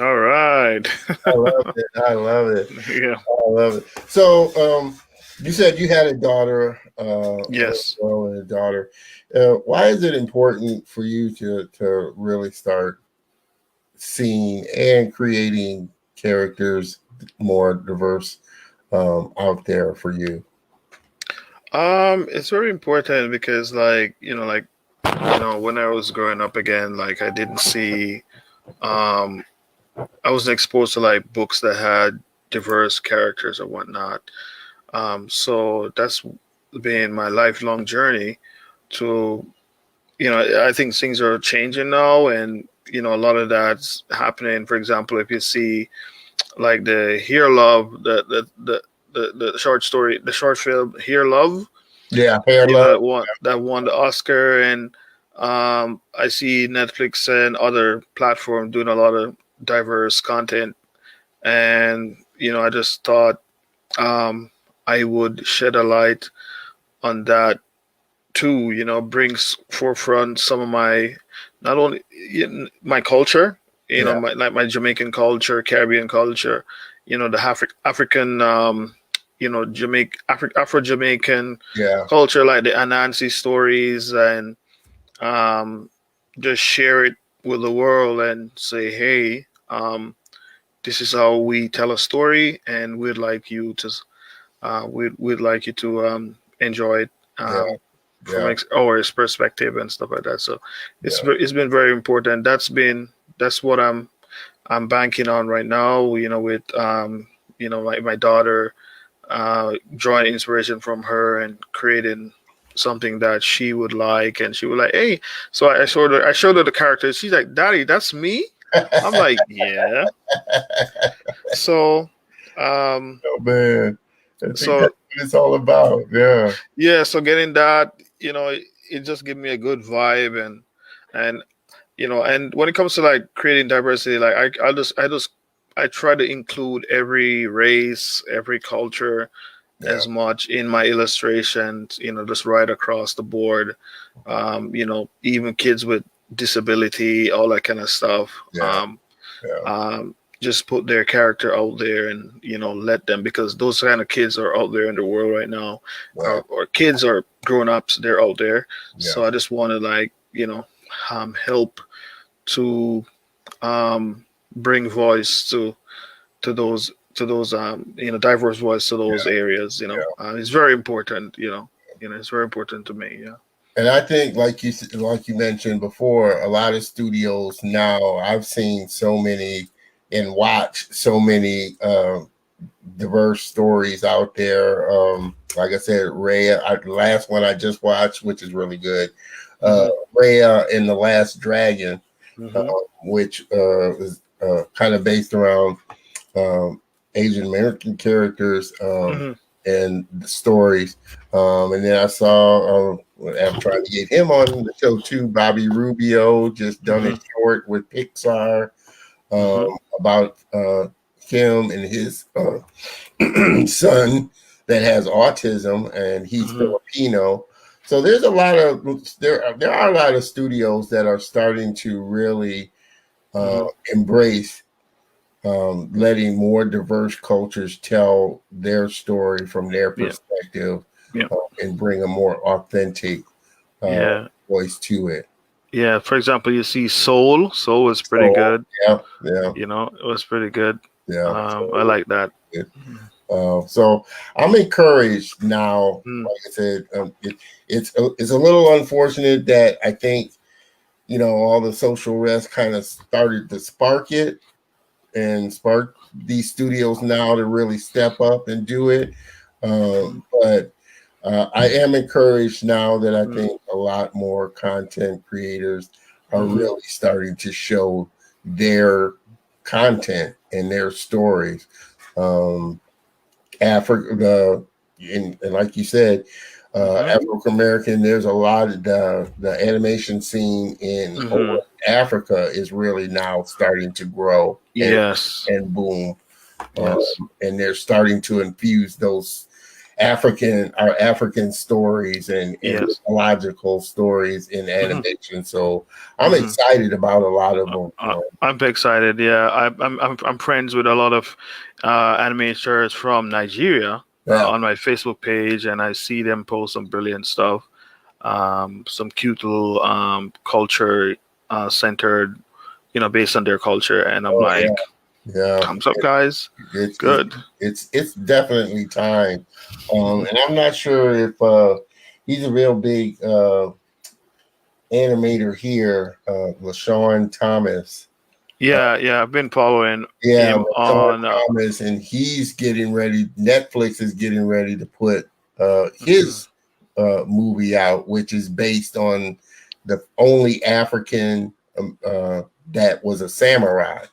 All right. I love it. I love it. Yeah. I love it. So, you said you had a daughter, a little Yes. girl and a daughter. Why is it important for you to really start seeing and creating characters more diverse out there for you? It's very important because, like, when I was growing up again, like, I didn't see, um, I wasn't exposed to like books that had diverse characters or whatnot. So that's been my lifelong journey to, I think things are changing now, and a lot of that's happening. For example, if you see like the Here Love, the short story, the short film Here Love, Yeah, hair love. that won the Oscar, and I see Netflix and other platforms doing a lot of diverse content, and I just thought um, I would shed a light on that too. Brings forefront some of my, not only my culture, you know, my Jamaican culture, Caribbean culture, you know, the African, you know, Afro Jamaican culture, like the Anansi stories, and just share it with the world and say, hey, this is how we tell a story, and we'd like you to, we'd like you to enjoy it. From our perspective and stuff like that. So it's been very important. That's what I'm banking on right now. You know, with you know, my daughter, drawing inspiration from her and creating something that she would like, and she would like, hey. So I showed her the characters. She's like, Daddy, that's me. I'm like, yeah. So, oh man, I think so that's what it's all about. Yeah. So getting that, you know, it just gives me a good vibe, and you know, and when it comes to like creating diversity, like I try to include every race, every culture as much in my illustrations, you know, just right across the board. You know, even kids with disability, all that kind of stuff. Just put their character out there, and you know, let them, because those kind of kids are out there in the world right now, or kids are grown ups, they're out there. So I just want to, like, you know, help to bring voice to those you know, diverse voice to those areas. You know, it's very important. You know, it's very important to me. Yeah. And I think, like you mentioned before, a lot of studios now, I've seen so many and watch so many diverse stories out there. Like I said, Raya, the last one I just watched, which is really good, Raya and the Last Dragon, which is kind of based around Asian American characters and the stories. And then I saw, I'm trying to get him on the show too, Bobby Rubio just done a short with Pixar about him and his son that has autism, and he's Filipino. So there's a lot of there are a lot of studios that are starting to really embrace letting more diverse cultures tell their story from their perspective and bring a more authentic voice to it. Yeah, for example, you see Soul. Soul was pretty good. Yeah. You know, it was pretty good. Yeah. I like that. So I'm encouraged now. Like I said, it's a little unfortunate that I think, you know, all the social rest kind of started to spark it and spark these studios now to really step up and do it. But I am encouraged now that I think a lot more content creators are really starting to show their content and their stories. Africa, and like you said, African American, there's a lot of the animation scene in Africa is really now starting to grow and boom. And they're starting to infuse those African stories and mythological stories in animation. So I'm excited about a lot of them. I'm excited. Yeah, I'm friends with a lot of animators from Nigeria on my Facebook page, and I see them post some brilliant stuff, some cute little culture centered, you know, based on their culture, and I'm like, thumbs up, guys. It's good. It's definitely time. And I'm not sure if he's a real big animator here, LaShawn Thomas. I've been following him on Thomas, and he's getting ready. Netflix is getting ready to put his movie out, which is based on the only African that was a samurai.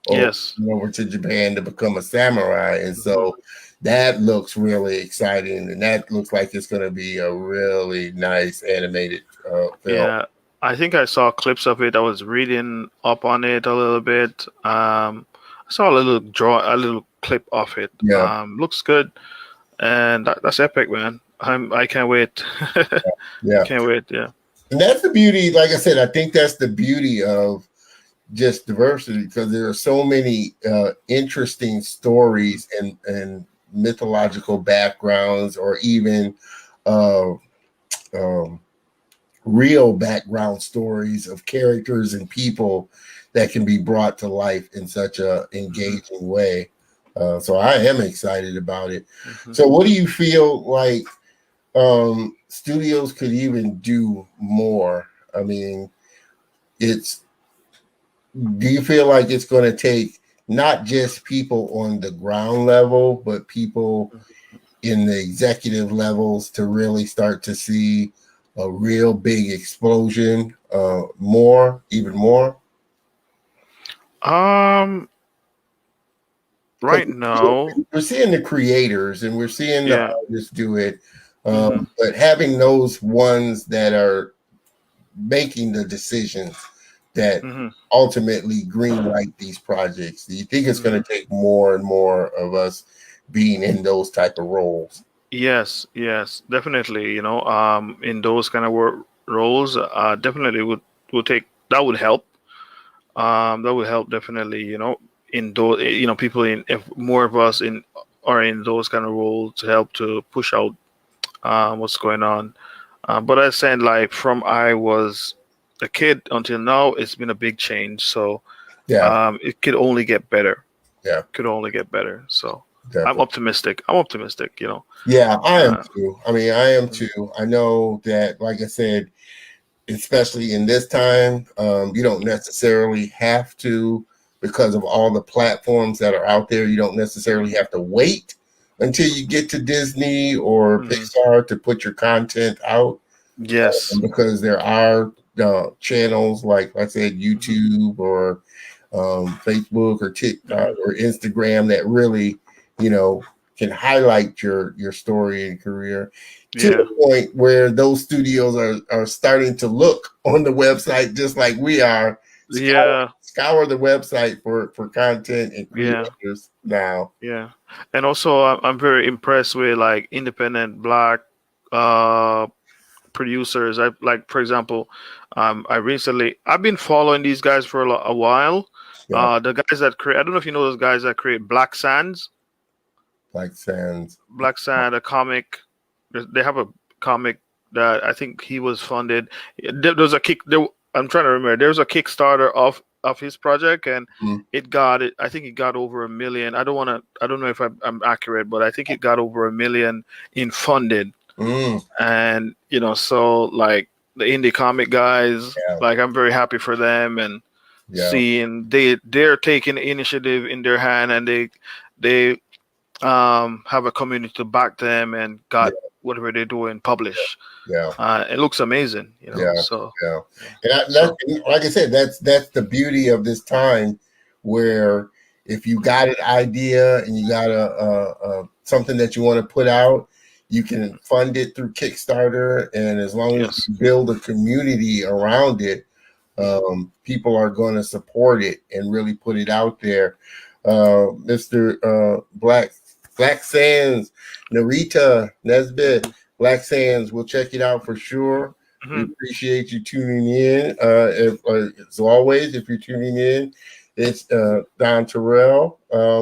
Over to Japan to become a samurai, and so that looks really exciting, and that looks like it's going to be a really nice animated film. Yeah, I think I saw clips of it. I was reading up on it a little bit. I saw a little clip of it. Looks good, and that's epic, man. I can't wait. Can't wait. Yeah, and that's the beauty. Like I said, I think that's the beauty of just diversity, because there are so many interesting stories and mythological backgrounds, or even uh, um, real background stories of characters and people that can be brought to life in such a engaging way. So I am excited about it. Mm-hmm. So what do you feel like studios could even do more? I mean, it's do you feel like it's going to take not just people on the ground level, but people in the executive levels to really start to see a real big explosion, even more? Um, Because right now, we're seeing the creators and we're seeing the yeah. artists do it, Mm-hmm. but having those ones that are making the decisions that Mm-hmm. ultimately greenlight these projects, do you think it's Mm-hmm. going to take more and more of us being in those type of roles? Yes, yes, definitely. In those kind of roles, definitely would take that would help. That would help definitely. In those, people in if more of us in are in those kind of roles to help to push out what's going on. But I said, like, from I was a kid until now, it's been a big change. So Yeah, it could only get better. yeah, Could only get better. So I'm definitely. optimistic. I'm optimistic. Yeah, I am Uh, too. I mean, I am too. I know that, like I said, especially in this time, you don't necessarily have to, because of all the platforms that are out there, you don't necessarily have to wait until you get to Disney or mhm. Pixar to put your content out, Yes. because there are channels like I said, Mhm. YouTube or Facebook or TikTok Mhm. or Instagram that really, you know, can highlight your story and career to Yeah. the point where those studios are starting to look on the website just like we are. Yeah. Scour the website for content and Yeah. creators now. Yeah. And also, I'm very impressed with like independent black uh producers. I like, for example, I've been following these guys for a while. Yeah, The guys that create, I don't know if you know those guys that create Black Sands. like Sands. Black Sand, a comic. They have a comic that I think he was funded. There was a kick. I'm trying to remember. There was a Kickstarter of his project, and Mm, it got it. I think it got over 1 million. I don't want to. I don't know if I'm accurate, but I think it got over 1 million in funded. mm, And so like the indie comic guys, yeah, like I'm very happy for them, and yeah, seeing they're taking the initiative in their hand, and they have a community to back them and yeah, got whatever they're doing published. yeah. It looks amazing, Yeah, So yeah, yeah, and so like I said, that's the beauty of this time, where if you got an idea and you got a something that you want to put out, you can fund it through Kickstarter, and as long as yes. you build a community around it, Mhm. people are going to support it and really put it out there. Mr. Black Sands, Narita Nesbitt, Mhm. Black Sands, we'll check it out for sure. We Mhm. appreciate you tuning in. As always, if you're tuning in, it's Don Terrell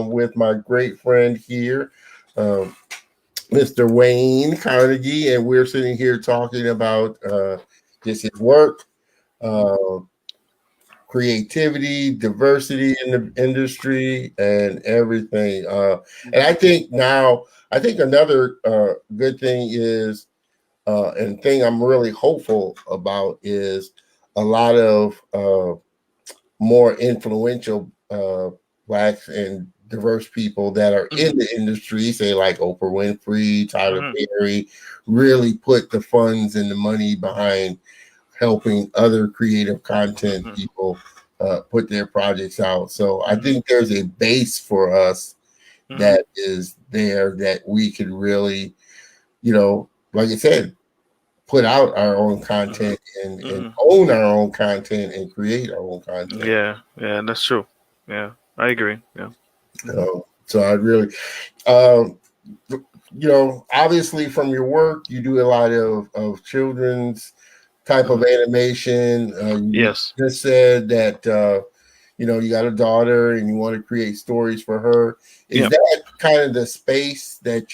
with my great friend here, um, Mr. Wayne Carnegie, and we're sitting here talking about just his work, uh, creativity, diversity in the industry, and everything. And I think another good thing is, and thing I'm really hopeful about is a lot of more influential blacks and diverse people that are Mhm. in the industry, say like Oprah Winfrey, Tyler Mhm. Perry, really put the funds and the money behind helping other creative content Mhm. people put their projects out. So I Mhm. think there's a base for us Mhm. that is there that we can really, like I said, put out our own Mhm. content and Mhm. own our own content and create our own content. Yeah, yeah, that's true. Yeah, I agree. Yeah. Mhm. So I really, um, obviously from your work, you do a lot of children's type of Mhm. animation. You Yes. just said that. you got a daughter and you want to create stories for her. Is Yeah. that kind of the space that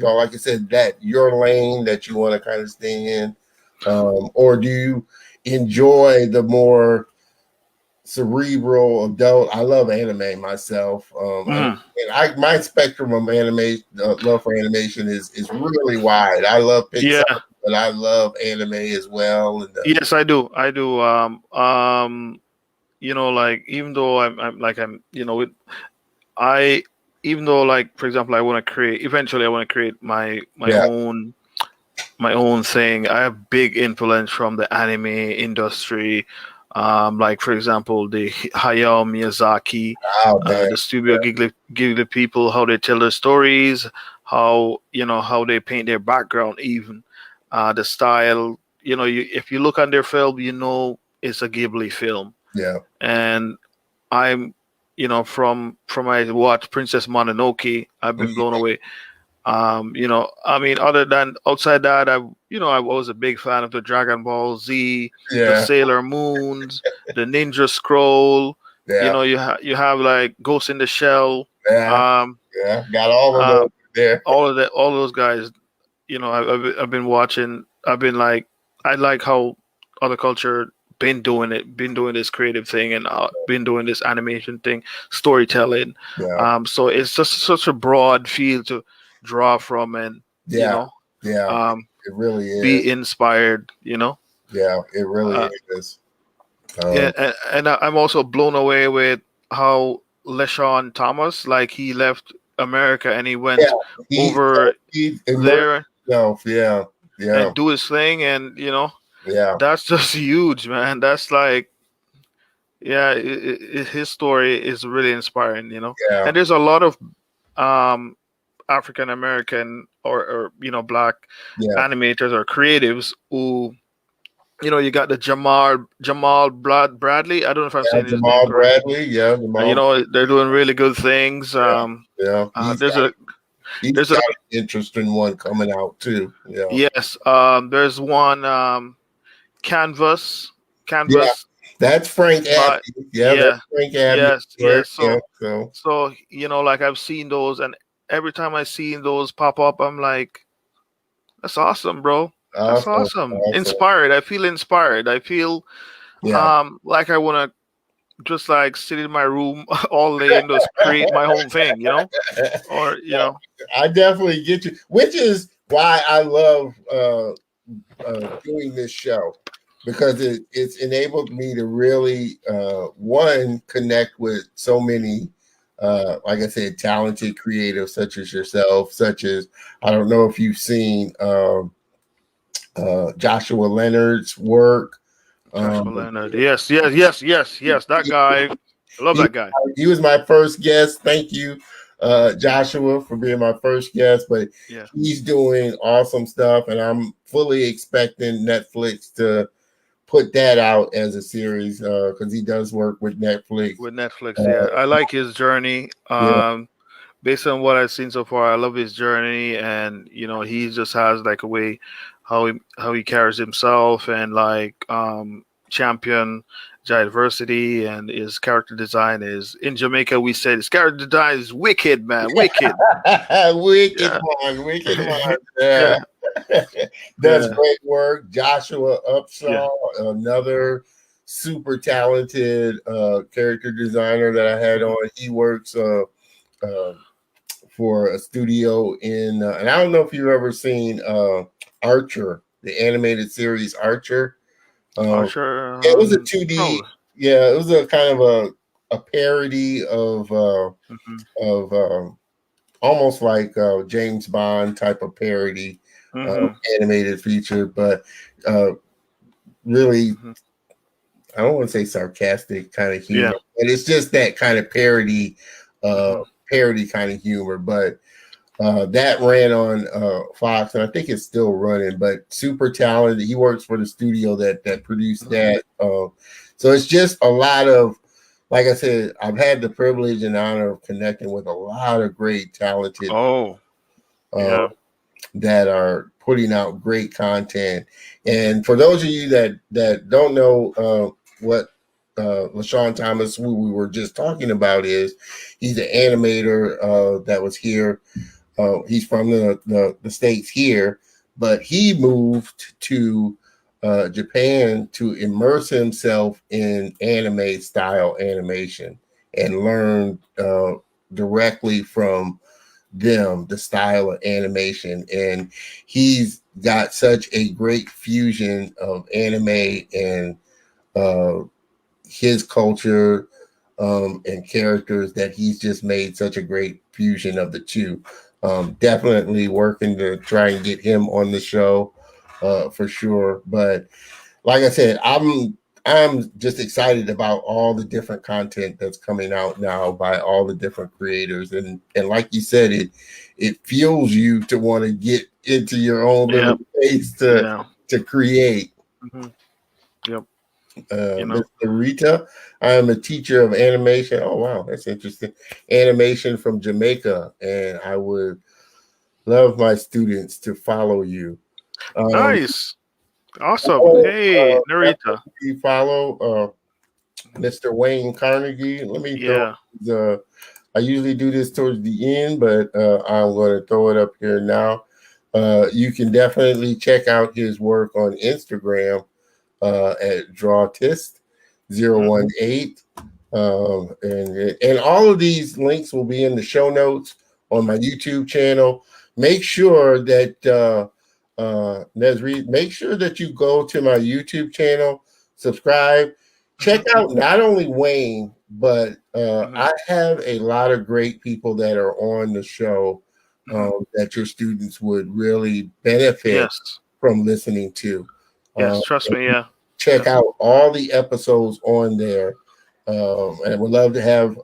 like I said, that your lane that you want to kind of stay in? Or do you enjoy the more cerebral adult? I love anime myself. Mhm. My spectrum of anime, love for animation is really wide. I love Pixar, Yeah. but I love anime as well. And Yes, I do. I do. Like even though I'm like I'm, I even though like for example, I want to create. Eventually, I want to create yeah, my own thing. I have big influence from the anime industry. Like for example, the Hayao Miyazaki, oh man, the Studio Ghibli people, how they tell their stories, how they paint their background, even the style. If you look on their film, it's a Ghibli film. yeah, And I'm, from I watched Princess Mononoke, I've been blown away. I mean, other than outside that, I was a big fan of the Dragon Ball Z, the yeah, Sailor Moons, the Ninja Scroll. yeah, You have like Ghost in the Shell, yeah, um, yeah. Got all of uh, those there. all those guys. I've been watching. I've been like, I like how other culture been doing this creative thing, and been doing this animation thing, storytelling. Yeah, So it's just such a broad field to draw from, and yeah, yeah. um, It really is. be inspired. Yeah, it really Uh, is. yeah, and I'm also blown away with how LeSean Thomas, like he left America and he Yeah, went over he immersed there himself. Yeah, yeah, and do his thing, and yeah, that's just huge, man. That's like, yeah, his story is really inspiring, yeah, And there's a lot of um, African American or black yeah. animators or creatives who, you got the Jamal Bradley. I don't know if I'm Yeah, saying his name Jamal correct. Bradley. Yeah, And, Jamal. they're doing really good things. Yeah, yeah. There's a He's there's a got an interesting one coming out too. Yeah, yes. There's one Canvas yeah. Canvas That's Frank by Abney. Yeah, that's yeah Frank Abney yes work. yes. Yeah, So so So, like I've seen those, and every time I see those pop up, I'm like, that's awesome, bro. That's awesome, awesome. awesome. Inspired. I feel inspired. I feel Yeah. like I want to just like sit in my room all day and just create my own thing, or I definitely get you, which is why I love doing this show, because it's enabled me to really one, connect with so many like I said, talented creatives such as yourself, such as, I don't know if you've seen Joshua Leonard's work. Joshua um, Leonard. Yes, yes, yes, yes, yes. That guy. I love he, that guy. he was my first guest. Thank you, Joshua, for being my first guest. But Yeah, he's doing awesome stuff, and I'm fully expecting Netflix to put that out as a series, because he does work with Netflix. with Netflix. Uh, Yeah, I like his journey. yeah, Based on what I've seen so far, I love his journey, and he just has like a way how he carries himself, and like champion diversity, and his character design is in Jamaica. We said his character design is wicked, man, wicked. wicked Yeah, one, wicked one. Yeah, yeah, does yeah, great work. Joshua yeah. Upshaw, another super talented character designer that I had Mhm. on. He works uh, for a studio in, and I don't know if you've ever seen Archer, the animated series Archer. Um, Archer, it was a 2D. probably. Yeah, it was a kind of a parody Hmm. of almost like James Bond type of parody Hmm. animated feature, but uh, really, Hmm. I don't want to say sarcastic kind of Yeah. humor, but it's just that kind of Hmm. parody kind of humor. But that ran on Fox, and I think it's still running. But super talented. He works for the studio that produced Hmm. that. So it's just a lot of, like I said, I've had the privilege and honor of connecting with a lot of great, talented Oh, uh, yeah. that are putting out great content. And for those of you that don't know what LaShawn Thomas, who we were just talking about, he's an animator that was here. He's from the States here, but he moved to Japan to immerse himself in anime style animation and learn directly from them the style of animation. And he's got such a great fusion of anime and his culture and characters that he's just made such a great fusion of the two. Definitely working to try and get him on the show for sure. But like I said, I'm just excited about all the different content that's coming out now by all the different creators, and like you said, it fuels you to want to get into your own little space to create. Mm-hmm. Yep. Mr. Rita, I am a teacher of animation. Oh wow, that's interesting. Animation from Jamaica, and I would love my students to follow you. Nice. Awesome. Hey, Narita. You follow Mr. Wayne Carnegie. Let me throw I usually do this towards the end, but I'm going to throw it up here now. You can definitely check out his work on Instagram at Drawtist018. And all of these links will be in the show notes on my YouTube channel. Make sure that Nesri, make sure that you go to my YouTube channel, subscribe, check out not only Wayne, but I have a lot of great people that are on the show that your students would really benefit from listening to. Yes, trust me, Check out all the episodes on there. And would love to have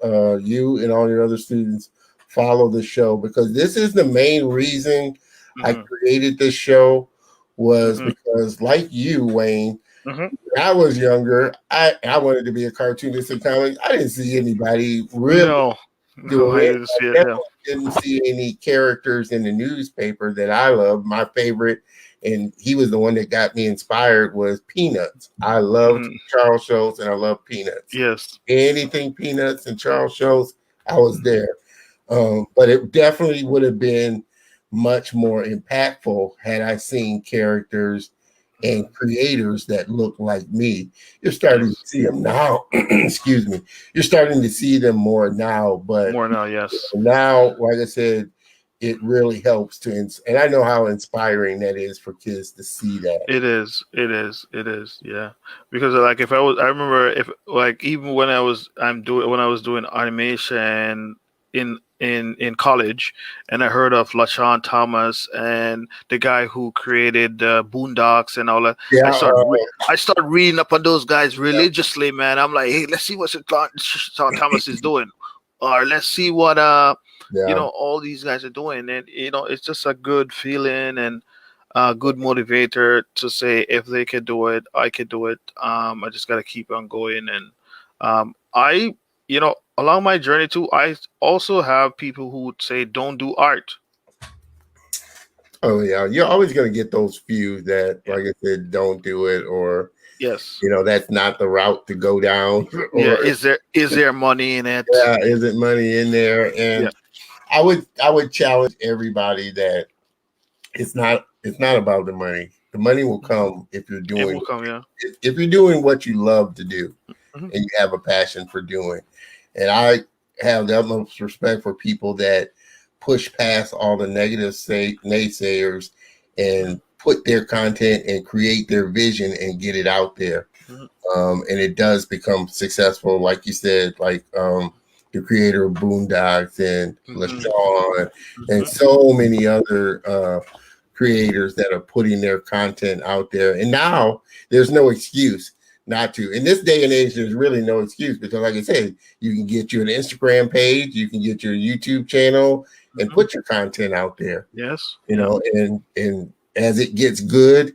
you and all your other students follow the show, because this is the main reason I created this show, was because, like you, Wayne, when I was younger, I wanted to be a cartoonist in comics. I didn't see anybody really doing it. I didn't see any characters in the newspaper that I loved. My favorite, and he was the one that got me inspired, was Peanuts. I loved Charles Schultz, and I love Peanuts. Yes. Anything Peanuts and Charles Schultz, I was there. But it definitely would have been much more impactful had I seen characters and creators that look like me. You're starting to see them now. Excuse me. You're starting to see them more now, but more now, yes. Now, like I said, it really helps to, and I know how inspiring that is for kids to see that. It is, yeah. Because like I remember if like even when I was doing animation in college, and I heard of LaShawn Thomas and the guy who created Boondocks and all that. Yeah, I started reading up on those guys religiously, man. I'm like, hey, let's see what LaShawn Thomas is doing, or let's see what all these guys are doing, and it's just a good feeling and a good motivator to say, if they can do it, I can do it. I just got to keep on going, and along my journey too, I also have people who would say, don't do art. Oh yeah, you're always going to get those few that, like I said, don't do it, or that's not the route to go down. Or, is there money in it? Yeah, is it money in there? And I would challenge everybody that it's not about the money. The money will come if you're doing. It will come, if you're doing what you love to do, and you have a passion for doing. And I have the utmost respect for people that push past all the negative naysayers and put their content and create their vision and get it out there. And it does become successful, like you said, like the creator of Boondocks and LaShawn and so many other creators that are putting their content out there. And now there's no excuse not to. In this day and age, there's really no excuse, because like I said, you can get your Instagram page, you can get your YouTube channel and put your content out there. Yes. And as it gets good,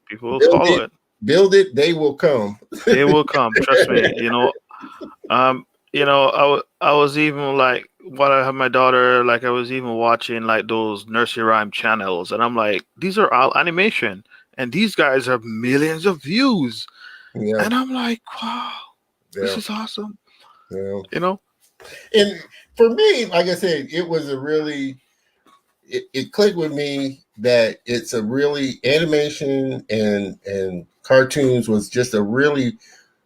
people will follow it. Build it, they will come. They will come. Trust me. I was even like, while I have my daughter, like I was even watching like those nursery rhyme channels, and I'm like, these are all animation, and these guys have millions of views. Yeah. And I'm like, wow, This Yeah. is awesome. Yeah. You know. And for me, like I said, it was a really it clicked with me that it's a really animation and cartoons was just a really,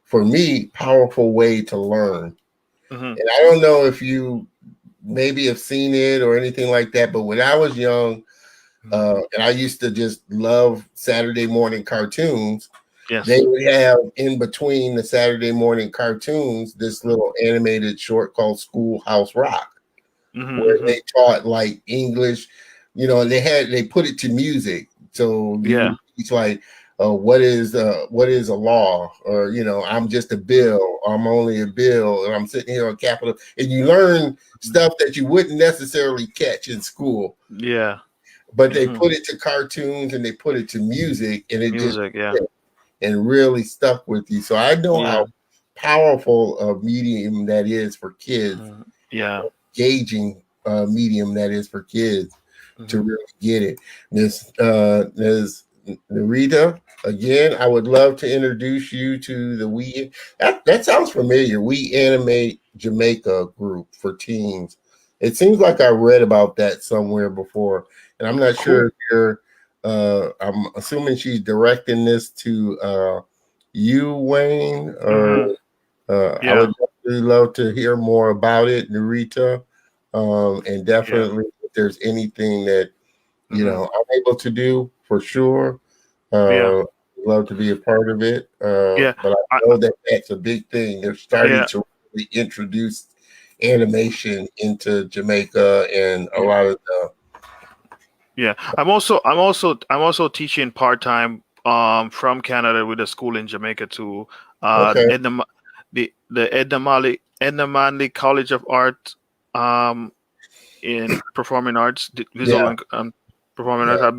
for me, powerful way to learn. Mm-hmm. And I don't know if you maybe have seen it or anything like that, but when I was young, and I used to just love Saturday morning cartoons, they Yes. would have in between the Saturday morning cartoons this little animated short called Schoolhouse Rock, Mm-hmm. where Mm-hmm. they taught like English, and they put it to music. So you Yeah. would teach like what is a law, or I'm just a bill, I'm only a bill, and I'm sitting here on Capitol, and you learn stuff that you wouldn't necessarily catch in school, Yeah. but they Mm-hmm. put it to cartoons and they put it to music, and it just Music. Yeah. and really stuck with you. So I know Yeah. how powerful a medium that is for kids, Mhm. Yeah. gauging medium that is for kids to Hmm. really get it. There's Narita. Again, I would love to introduce you to the that sounds familiar. We Animate Jamaica group for teens. It seems like I read about that somewhere before, and I'm not sure Cool. if you're. I'm assuming she's directing this to you, Wayne, or Hmm. I would Yeah. definitely love to hear more about it, Narita. And Yeah. definitely, if there's anything that Hmm. I'm able to do, for sure, Yeah. love to be a part of it. Yeah. But I I, know that that's a big thing. They're starting yeah. to really introduce animation into Jamaica and a Yeah. lot of the. Yeah. I'm also teaching part time from Canada with a school in Jamaica too. Okay, The Edna Manley College of Art um in performing arts, visual yeah, and performing arts. yeah, I've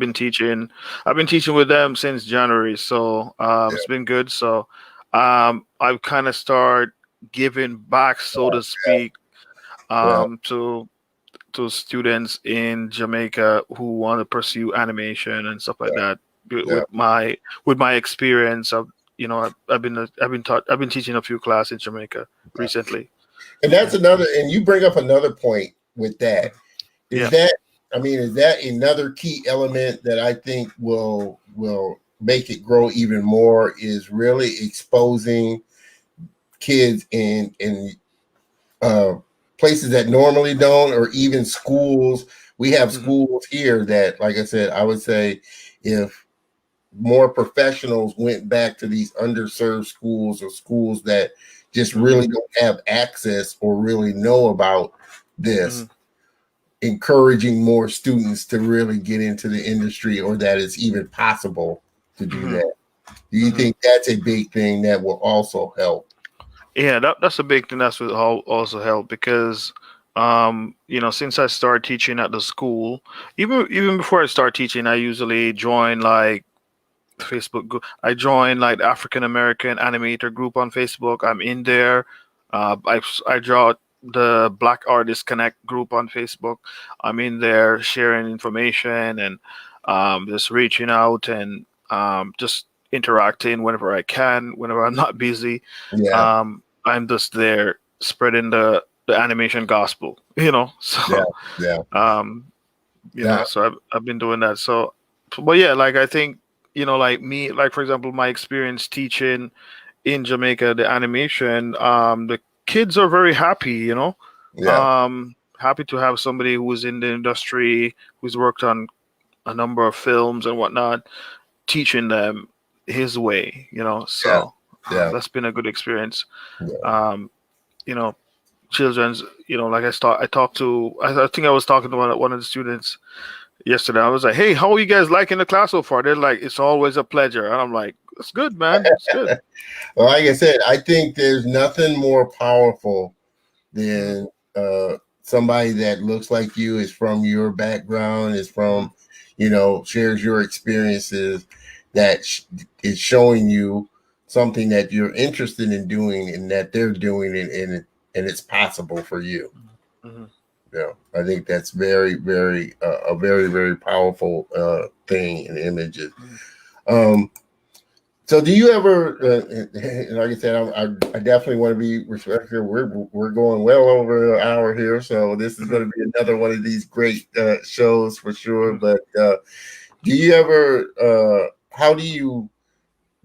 been teaching with them since January, so it's been good. So I've kind of started giving back, so to speak, yeah, to students in Jamaica who want to pursue animation and stuff like yeah, that. yeah. With my experience of I've been teaching a few classes in Jamaica recently. And that's Yeah. another. And you bring up another point with that. Is Yeah. that is that another key element that I think will make it grow even more, is really exposing kids in uh, places that normally don't, or even schools. We have Hmm. schools here that, like I said, I would say if more professionals went back to these underserved schools, or schools that just Hmm. really don't have access or really know about Hmm. this, encouraging more students to really get into the industry, or that it's even possible to do Hmm. that. Do you Hmm. think that's a big thing that will also help? Yeah, that's a big thing. That's what also help because, since I started teaching at the school, even before I start teaching, I usually join like Facebook group. I join like the African American Animator group on Facebook. I'm in there. I draw the Black Artist Connect group on Facebook. I'm in there sharing information and just reaching out and just interacting whenever I can, whenever I'm not busy. Yeah, I'm just there spreading the animation gospel, yeah, So, yeah, um, yeah, so I've been doing that. So, but yeah, like I think, like me, like for example, my experience teaching in Jamaica, the animation, the kids are very happy, yeah, happy to have somebody who's in the industry, who's worked on a number of films and whatnot, teaching them his way, yeah, So yeah, that's been a good experience. yeah. Um, you know, children's, like I talked to, I think I was talking to one of the students yesterday. I was like, "Hey, how are you guys liking the class so far?" They're like, "It's always a pleasure," and I'm like, "That's good, man. It's good." Well, like I said, I think there's nothing more powerful Hmm. than somebody that looks like you, is from your background, is Hmm. from, shares your experiences, that is showing you something that you're interested in doing, and that they're doing it, and it's possible for you. Hmm. Yeah, I think that's very, very, a very, very powerful thing in images. Um, So do you ever, like I said, I definitely want to be respectful. We're going well over an hour here, so this is going to be another one of these great shows for sure. Mhm. But do you ever, how do you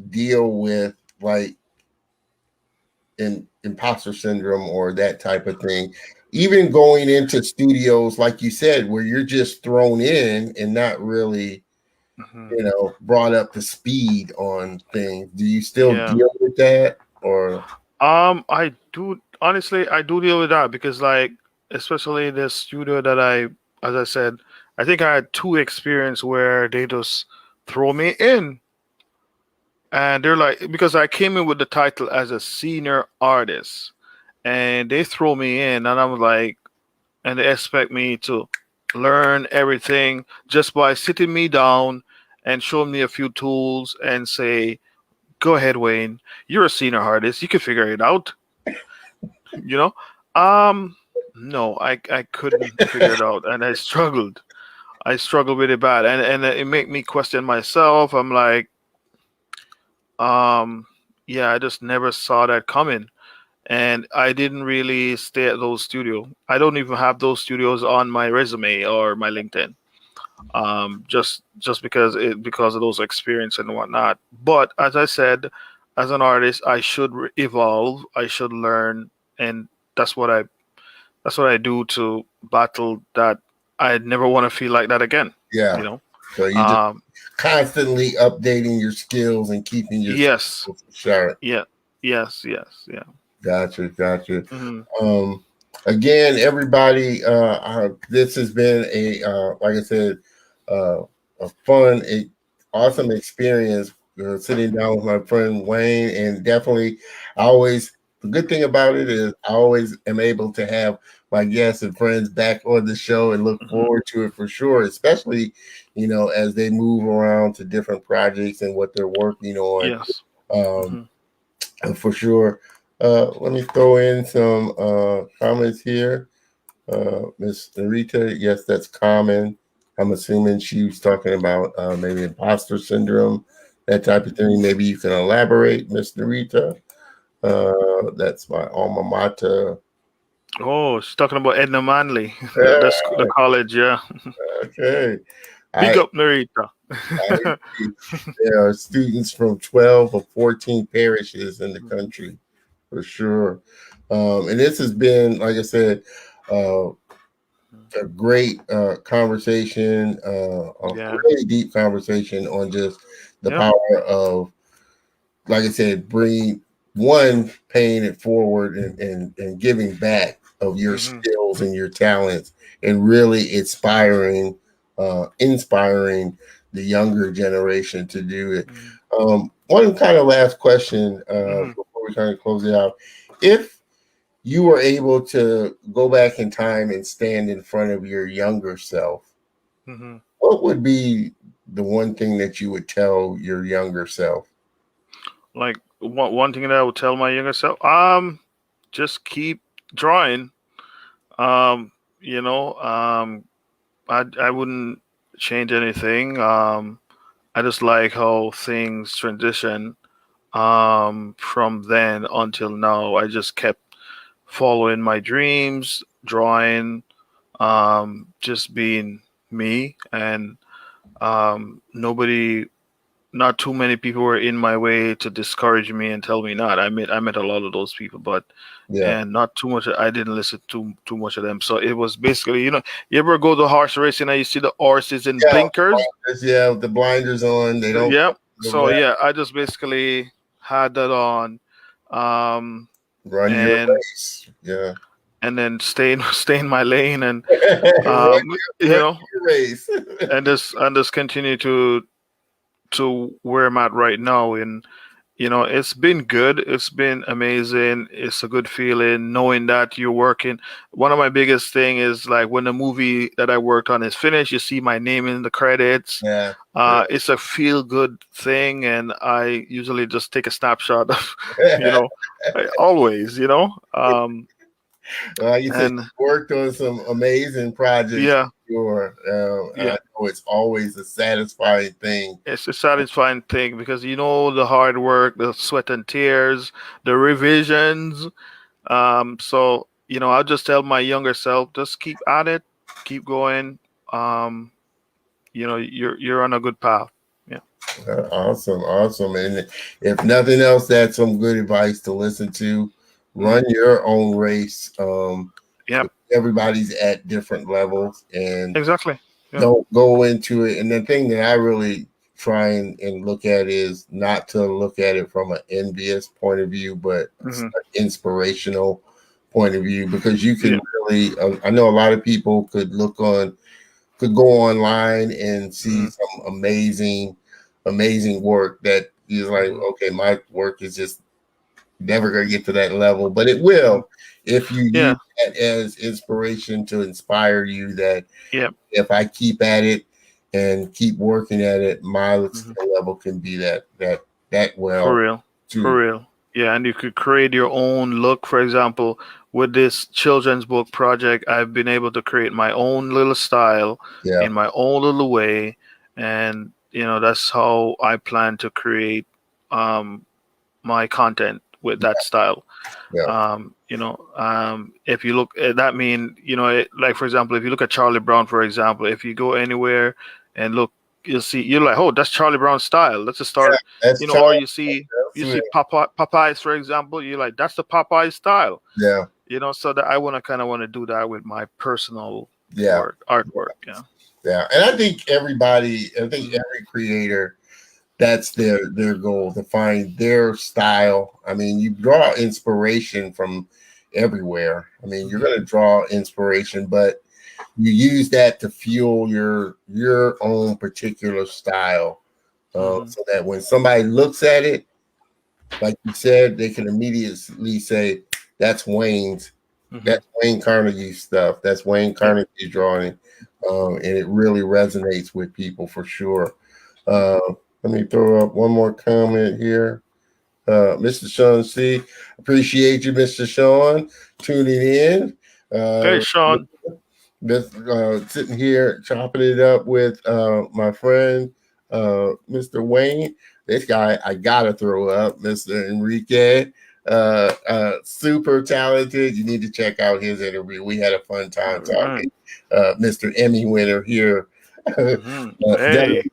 deal with like imposter syndrome or that type of thing? Even going into studios, like you said, where you're just thrown in and not really, Mhm. brought up to speed on things. Do you still Yeah. deal with that or? I do honestly, I do deal with that because, like, especially the studio that as I said, I think I had two experience where they just throw me in, and they're like, because I came in with the title as a senior artist, and they throw me in, and I'm like, and they expect me to learn everything just by sitting me down and showing me a few tools and say, "Go ahead, Wayne. You're a senior artist. You can figure it out." You know, um, no, I couldn't figure it out, and I struggled. I struggled really bad, and it made me question myself. I'm like, um, yeah, I just never saw that coming, and I didn't really stay at those studios. I don't even have those studios on my resume or my LinkedIn. Just because of those experience and whatnot. But as I said, as an artist, I should evolve. I should learn, and that's what I that's what I do to battle that. I never want to feel like that again. You Yeah. know. So you just Um. constantly updating your skills and keeping your Yes. skills sharp. Yeah. Yes. Yes. Yeah. Gotcha, gotcha. Hmm. Um, Again, everybody, this has been like I said, uh, a fun, awesome experience sitting down with my friend Wayne, and definitely, I always. The good thing about it is I always am able to have my guests and friends back on the show and look Hmm. forward to it for sure, especially, as they move around to different projects and what they're working on. Yes. Um, Hmm. for sure. Let me throw in some comments here. Miss Narita, yes, that's common. I'm assuming she was talking about maybe imposter syndrome, that type of thing. Maybe you can elaborate, Miss Narita. That's my alma mater. Oh, she's talking about Edna Manley. That's Yeah, the college. Yeah. okay. Big I, up, Narita. I there are students from 12 or 14 parishes in the country for sure. And this has been, like I said, uh, a great conversation, a Yeah. really deep conversation on just the Yep. power of, like I said, bringing one, paying it forward and giving back of your Hmm. skills and your talents, and really inspiring the younger generation to do it. Hmm. One kind of last question Hmm. before we kind of close it out. If you were able to go back in time and stand in front of your younger self, Hmm. what would be the one thing that you would tell your younger self? Like one thing that I would tell my younger self, just keep drawing. Um, you know, I wouldn't change anything. I just like how things transition. From then until now, I just kept following my dreams, drawing, just being me, and nobody, not too many people were in my way to discourage me and tell me not. I met a lot of those people, but Yeah. and not too much. I didn't listen to too much of them. So it was basically, you ever go to horse racing and you see the horses in Yeah. blinkers? Yeah. With the blinders on, they don't Yeah. the So left, yeah, I just basically had that on, um, run your and race. Yeah. then stay in my lane, and run, um, you run know, your race. and just continue to where I'm at right now. And it's been good. It's been amazing. It's a good feeling knowing that you're working. One of my biggest thing is like when the movie that I worked on is finished, you see my name in the credits. Yeah. It's a feel good thing, and I usually just take a snapshot of, you know, always, Like you said, and you worked on some amazing projects. yeah, sure. I Yeah, know it's always a satisfying thing. it's a satisfying thing because you know the hard work, the sweat and tears, the revisions. So I'll just tell my younger self, just keep at it, keep going. Um, you're on a good path. Yeah. Awesome, awesome. And if nothing else, that's some good advice to listen to. Run Mm. your own race. Yep. Everybody's at different levels, and Exactly. Yeah. don't go into it. And the thing that I really try and look at is not to look at it from an envious point of view, but Hmm. an inspirational point of view, because you Yeah. can really, I know a lot of people could go online and see Mm-hmm. some amazing work that is like, Hmm. okay, my work is just never going to get to that level, but it will if you use Yeah. that as inspiration to inspire you that Yeah. if I keep at it and keep working at it, my Hmm. skill level can be that For well real. For too. real. Yeah, and you could create your own look. For example, with this children's book project, I've been able to create my own little style Yeah, in my own little way, and that's how I plan to create um, my content with that style. yeah, If you look at that, like for example, if you look at Charlie Brown, for example, if you go anywhere and look, you're like, oh, that's Charlie Brown's style. Let's just yeah. start, That's or Charles. you That's see it. Popeyes, for example, you're like, that's the Popeyes style. Yeah, So that I want to do that with my personal yeah, artwork. Yeah. yeah. And I think Hmm. every creator, that's their goal, to find their style. I mean, you draw inspiration from everywhere. I mean, you're Hmm. going to draw inspiration, but you use that to fuel your own particular style, Hmm. so that when somebody looks at it, like you said, they can immediately say, "That's Wayne's. Hmm. That's Wayne Carnegie stuff. That's Wayne Yep. Carnegie drawing," and it really resonates with people for sure. Uh, Let me throw up one more comment here. Mr. Sean C. Appreciate you, Mr. Sean, tuning in. Hey, Uh, Sean. Sitting here chopping it up with my friend, Mr. Wayne. This guy I gotta throw up, Mr. Enrique. Super talented. You need to check out his interview. We had a fun time All right. talking. Mr. Emmy winner here. Hmm. Done, Hey.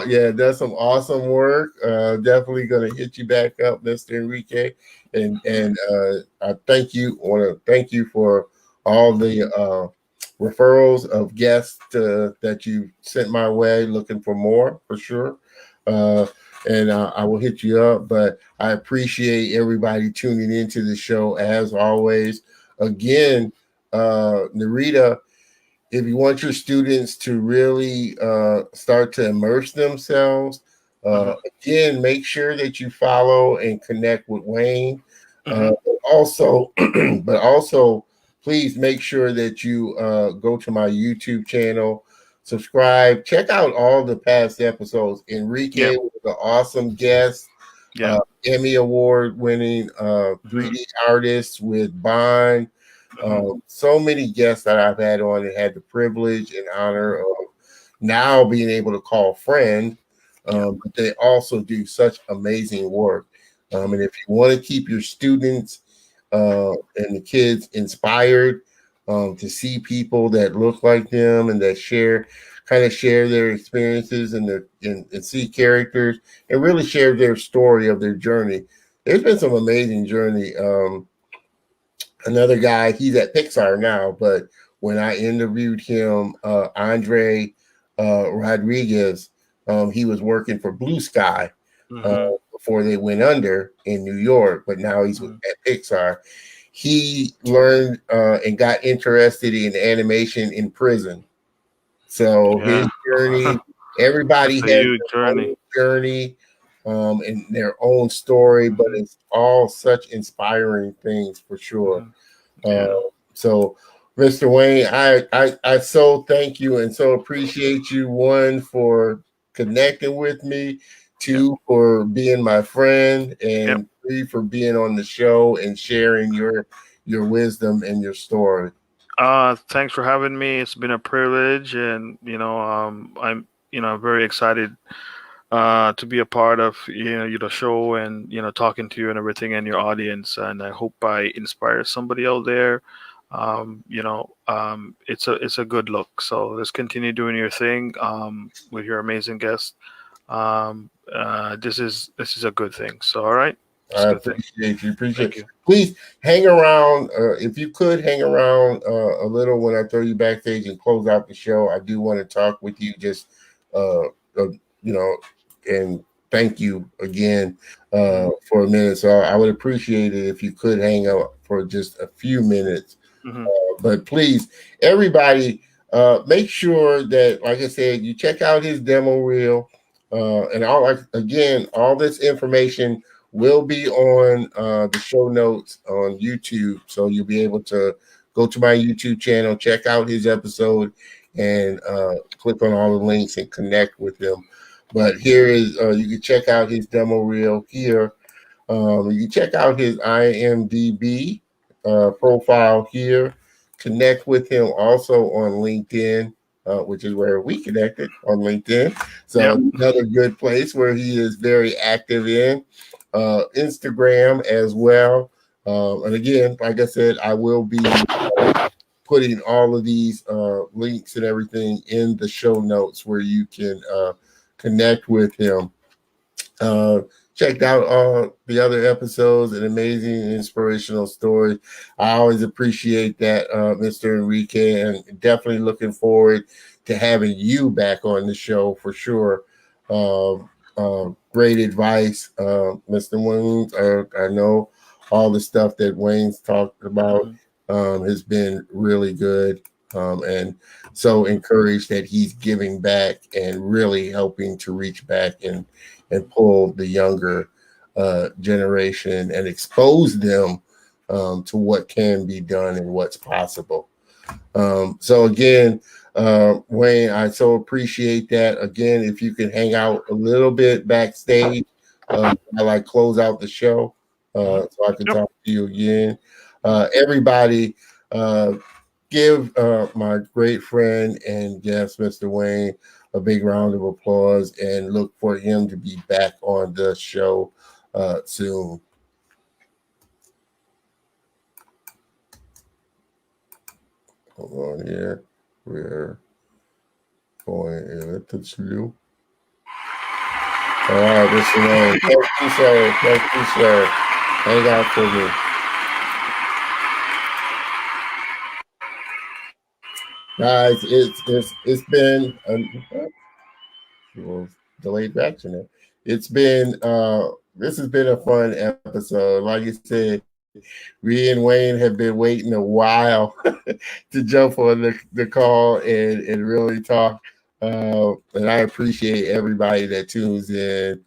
yeah, does some awesome work. Definitely gonna hit you back up, Mr. Enrique. And I thank you. Want to thank you for all the referrals of guests that you sent my way. Looking for more for sure. Uh, and I will hit you up. But I appreciate everybody tuning into the show as always. Again, Narita, if you want your students to really start to immerse themselves, Hmm. again, make sure that you follow and connect with Wayne. Hmm. But also, but also, please make sure that you go to my YouTube channel, subscribe, check out all the past episodes. Enrique Yep. was an awesome guest, Yep. Emmy Award winning Hmm. 3D artist with Bond. Hmm. So many guests that I've had on and had the privilege and honor of now being able to call friend, Yep. but they also do such amazing work. And if you want to keep your students and the kids inspired to see people that look like them and that share their experiences and see characters and really share their story of their journey. There's been some amazing journey. Another guy, he's at Pixar now, but when I interviewed him, Andre Rodriguez, he was working for Blue Sky uh, Hmm. before they went under in New York, but now he's Hmm. at Pixar. He learned and got interested in animation in prison. So his Yeah. journey, That's everybody a has huge their own journey. journey and their own story, but Hmm. it's all such inspiring things for sure. Hmm. Uh, Yeah. so, Mr. Wayne, I so thank you and so appreciate you, one, for connecting with me, Yep. two, for being my friend, Yep. and three, for being on the show and sharing your wisdom and your story. Thanks for having me. It's been a privilege, and I'm very excited to be a part of the show, and talking to you and everything and your audience. And I hope I inspire somebody out there. It's a good look. So let's continue doing your thing with your amazing guest. This is a good thing. So all right, it's a I good thing. appreciate you. Thank Appreciate. you. Please hang around. If you could hang around a little when I throw you backstage and close out the show, I do want to talk with you. Just you know, and thank you again Hmm. for a minute. So I would appreciate it if you could hang out for just a few minutes. Hmm. But please, everybody, make sure that, like I said, you check out his demo reel. And again, all this information will be on the show notes on YouTube. So you'll be able to go to my YouTube channel, check out his episode, and click on all the links and connect with him. But here is, you can check out his demo reel here. You can check out his IMDb profile here. Connect with him also on LinkedIn, which is where we connected on LinkedIn. Yep. So another good place where he is very active in. Instagram as well. And again, like I said, I will be putting all of these links and everything in the show notes where you can connect with him. Uh, Checked out all the other episodes and amazing and inspirational stories. I always appreciate that, Mr. Enrique, and definitely looking forward to having you back on the show for sure. Great advice, Mr. Wayne. I know all the stuff that Wayne's talked about Hmm. has been really good, and so encouraged that he's giving back and really helping to reach back and pull the younger generation and expose them to what can be done and what's possible. So again, Wayne, I so appreciate that. Again, if you can hang out a little bit backstage, while I close out the show, Hmm. so I can Yep. talk to you again. Everybody, uh, give my great friend and guest, Mr. Wayne, a big round of applause and look for him to be back on the show soon. Hold on here. We're going in the slew. All right, Mr. Wayne. Thank you, sir. Thank you, sir. Hang out for me. Guys, it's been well, delayed reaction there. It's been this has been a fun episode. Like you said, me and Wayne have been waiting a while to jump on the call and really talk. And I appreciate everybody that tunes in,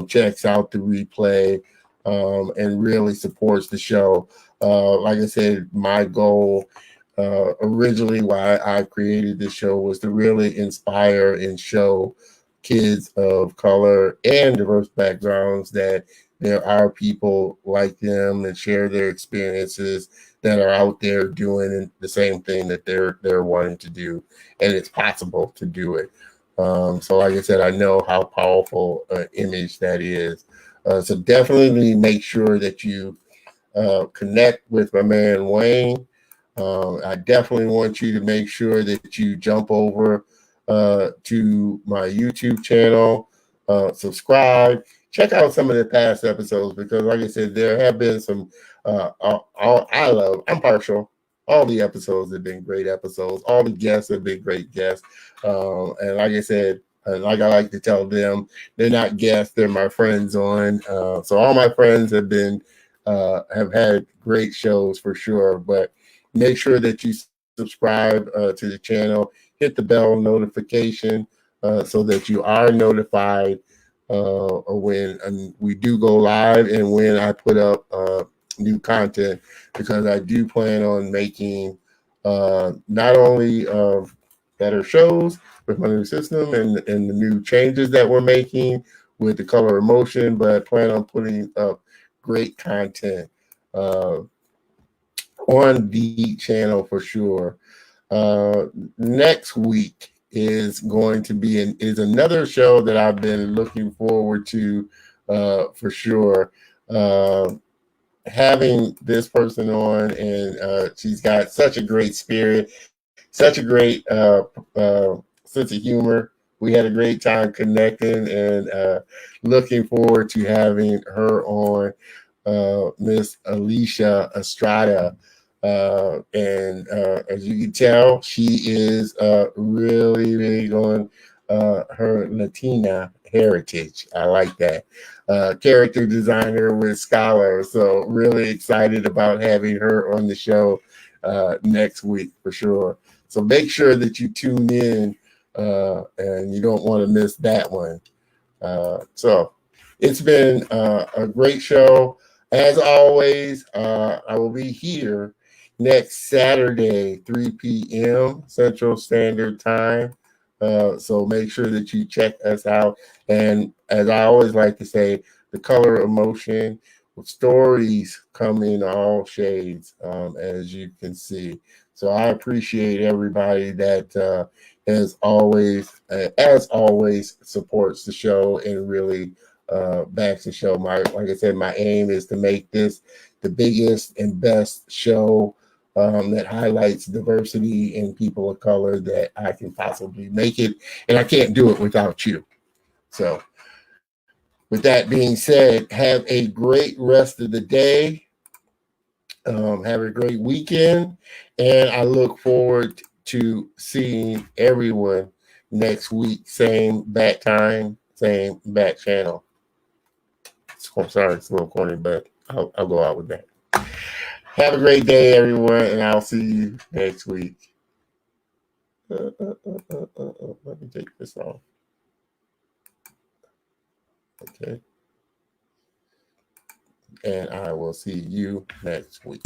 checks out the replay, and really supports the show. Like I said, my goal originally why I created this show was to really inspire and show kids of color and diverse backgrounds that there are people like them that share their experiences that are out there doing the same thing that they're wanting to do, and it's possible to do it. So, like I said, I know how powerful an image that is. So definitely make sure that you connect with my man Wayne. I definitely want you to make sure that you jump over to my YouTube channel, subscribe, check out some of the past episodes because, like I said, there have been some. I'm partial. All the episodes have been great episodes. All the guests have been great guests. And like I said, like I like to tell them, they're not guests; they're my friends on. So all my friends have had great shows for sure. But make sure that you subscribe to the channel, hit the bell notification so that you are notified when we do go live and when I put up new content because I do plan on making not only better shows with my new system and the new changes that we're making with the color emotion, but I plan on putting up great content uh, on the channel for sure. Next week is going to be is another show that I've been looking forward to for sure. Having this person on, and she's got such a great spirit, such a great sense of humor. We had a great time connecting, and looking forward to having her on, Miss Alicia Estrada. And as you can tell, she is really, really on her Latina heritage. I like that. Character designer with Scholar. So really excited about having her on the show next week for sure. So make sure that you tune in, and you don't want to miss that one. So it's been a great show. As always, I will be here next Saturday, 3 p.m. Central Standard Time. So make sure that you check us out. And as I always like to say, the color of motion stories come in all shades, as you can see. So I appreciate everybody that as always, supports the show and really backs the show. Like I said, my aim is to make this the biggest and best show that highlights diversity and people of color that I can possibly make it. And I can't do it without you. So with that being said, have a great rest of the day. Have a great weekend. And I look forward to seeing everyone next week. Same bat time, same bat channel. I'm sorry, it's a little corny, but I'll go out with that. Have a great day, everyone, and I'll see you next week. Let me take this off. Okay. And I will see you next week.